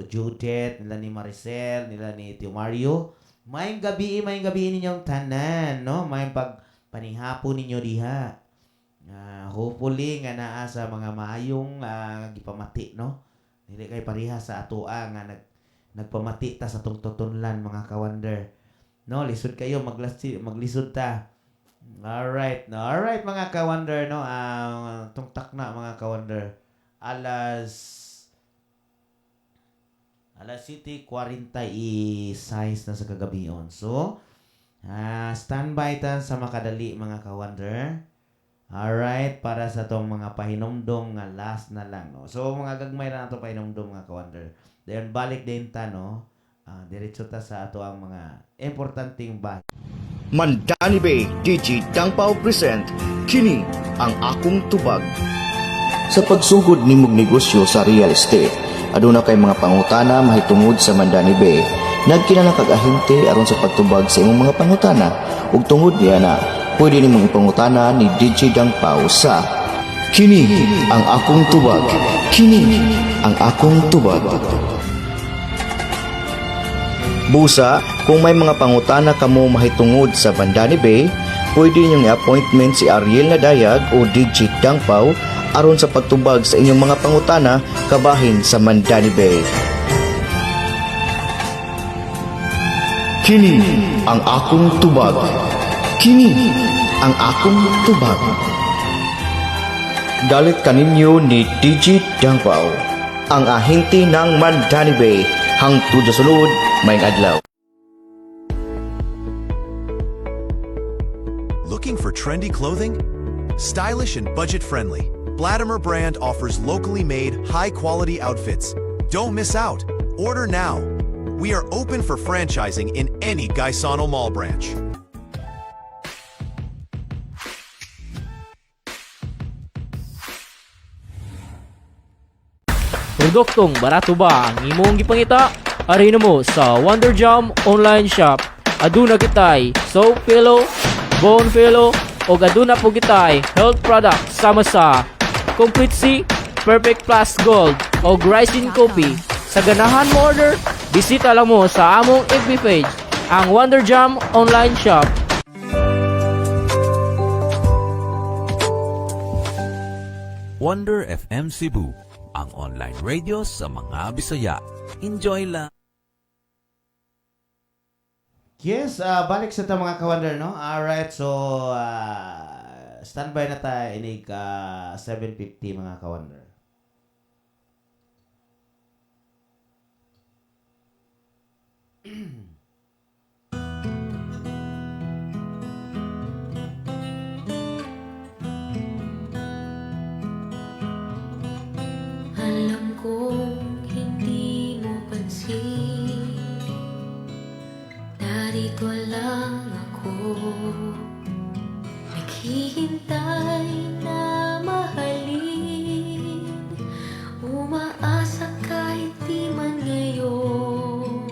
Judith, nila ni Maricel, nila ni Tio Mario. May gabi ninyong tanan, no? May pagpanihapon ninyo diha. Hopefully nga naa sa mga maayong gipamati, no? Dili kay pareha sa atoa nga nagpamati ta sa tong tutunlan, mga ka-wonder. No, lisod kayo, maglisod ta. Alright mga ka-wonder, no? Tong takna mga ka-wonder. Alas 7:46 na sa kagabion. So, standby ta sa makadali mga ka-wonder. Alright, para sa tong mga pahinomdom nga last na lang, no? So, mga gagmay na nato pahinomdom mga ka-wonder. Then, balik din ta, no? Diretso ta sa ato ang mga importanteng bahay. Mandani Bay DJ Dangpao present kini ang akong tubag. Sa pagsugod nimong negosyo sa real estate, aduna kay mga pangutana mahitungod sa Mandani Bay. Nagkinahanglan kag ahente aron sa pagtubag sa imong mga pangutana ug tungod niya na pwede nimong ipangutana ni DJ Dangpao sa kini ang akong tubag. Kini ang akong tubag. Busa, kung may mga pangutana kamo mahitungod sa Mandani Bay, pwede niyong i-appointment si Ariel Nadayag o DJ Dangpao aron sa pagtubag sa inyong mga pangutana kabahin sa Mandani Bay. Kini ang akong tubag. Kini ang akong tubag. Dalit kaninyo ni DJ Dangpao, ang ahente ng Mandani Bay, hangtod sa sulod, may adlaw. Looking for trendy clothing? Stylish and budget-friendly, Bladimer brand offers locally made, high-quality outfits. Don't miss out. Order now. We are open for franchising in any Gaisano Mall branch. Produktong barato ba ang imong gipangita? Ari mo sa Wonder Jam online shop. Aduna kitay soap pillow, bone pillow, o aduna po kitay health product sama sa Complete C, Perfect Plus Gold, o Rising Coffee. Sa ganahan mo order, bisita lang mo sa among FB page, ang Wonder Jam online shop. Wonder FM Cebu, ang online radio sa mga Bisaya. Enjoy lang! Yes, balik sa ta mga ka-wonder, no? Alright, so standby na tayo inig 7:50 mga ka-wonder. Alam kong hindi mo pansin, narito lang ako, naghihintay na mahalin, umaasa kahit di man ngayon,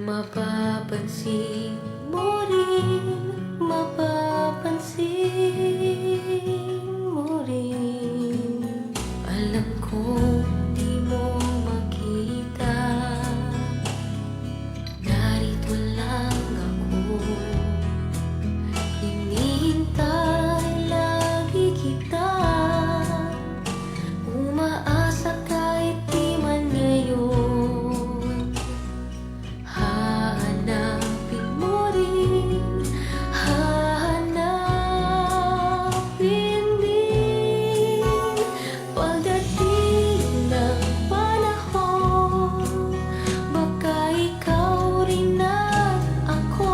mapapansin mo rin, mapapansin mo rin. Alam kong di mo makita, narito lang ako, hinihintay lagi kita, umaasa kahit di man ngayon, hahanapin mo rin, hahanapin din, pagdating ng panahon, baka ikaw rin at ako.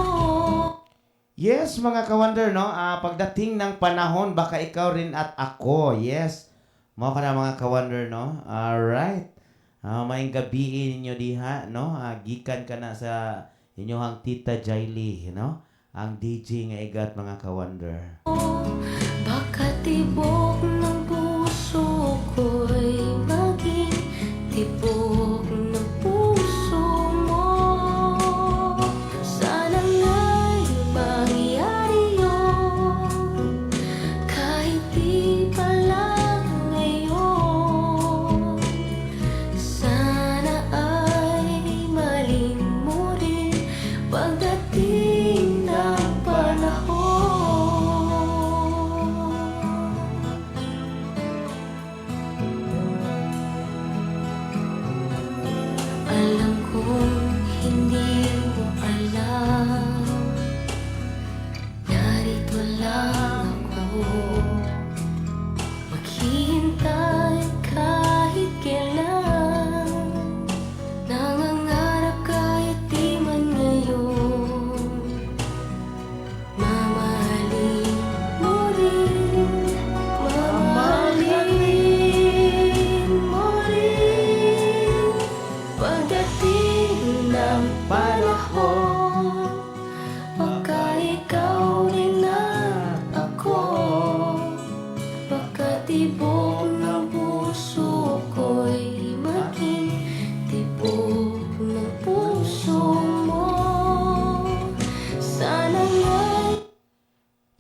Yes, mga ka-wonder, no? Pagdating ng panahon, baka ikaw rin at ako. Yes. Mo ka na mga ka-wonder, no? Alright. Maayong gabi ninyo diha, no? Gikan ka na sa inyong Tita Jaili, no? Ang DJ nga igat mga ka-wonder. Baka tibok ng puso ko'y maging tibok ng puso mo. Sana nga'y mangyari yun, kahit di pa lang ngayon. Sana ay maling mo rin pagdating ng panahon.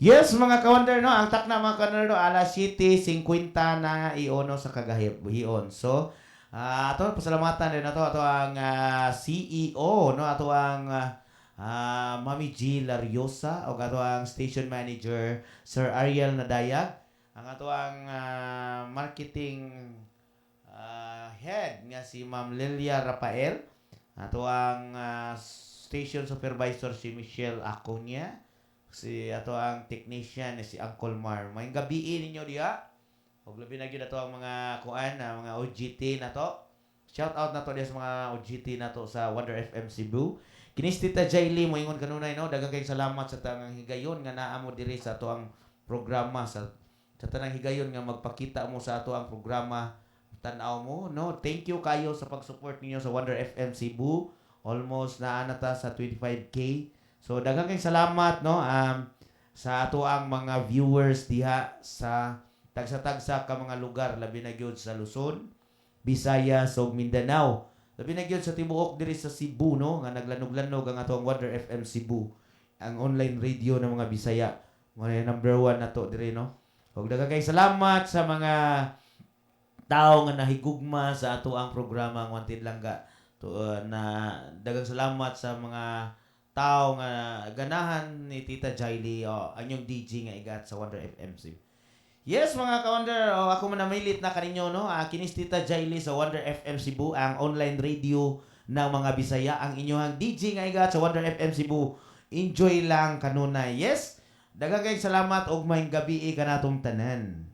Yes, mga ka-wonder, no? Ang tak na mga ka-wonder, no? Alas 7:50 na iono sa kagahion. So, ato pasalamatan din ato ang CEO, no? Ato ang Mami G. Lariosa o ato ang station manager Sir Ariel Nadayag, ang ato ang marketing head nga si Ma'am Lilia Rafael, ato ang station supervisor si Michelle Acuña, si ato ang technician si Uncle Mar. May gabi ninyo diha. Og labi na gyud ato ang mga kuan, mga OGT nato. Shout out nato diha sa mga OGT nato sa Wonder FM Cebu. Kinis Tita Jaylee mo ingon kanunay, no, daghang kayong salamat sa tanang higayon nga naa mo diri sa ato ang programa, sa tanang higayon nga magpakita mo sa ato ang programa, tan-aw mo, no. Thank you kayo sa pag-support ninyo sa Wonder FM Cebu. Almost naa na ta sa 25K. So daghang kayong salamat, no, sa ato ang mga viewers diha sa tagsa-tagsa ka mga lugar, labi na gyud sa Luzon, Visayas ug Mindanao. Labi na gyud sa tibuok diri sa Cebu, no, nga naglanog-lanog ang ato ang Wonder FM Cebu, ang online radio ng mga Bisaya. Mga number 1 nato diri, no. Ug daghang kayong salamat sa mga tao nga nahigugma sa ato ang programa ang Wanted Langga. Na daghang salamat sa mga tao nga ganahan ni Tita Jaylee, anyong DJ nga igat sa Wonder FM Cebu. Yes, mga ka-Wonder, ako manamilit na kaninyo, no? Kinis Tita Jaylee sa Wonder FM Cebu, ang online radio ng mga Bisaya, ang inyong DJ nga igat sa Wonder FM Cebu. Enjoy lang kanunay. Yes, daghang kayong salamat og maayong gabi kanatong tanan.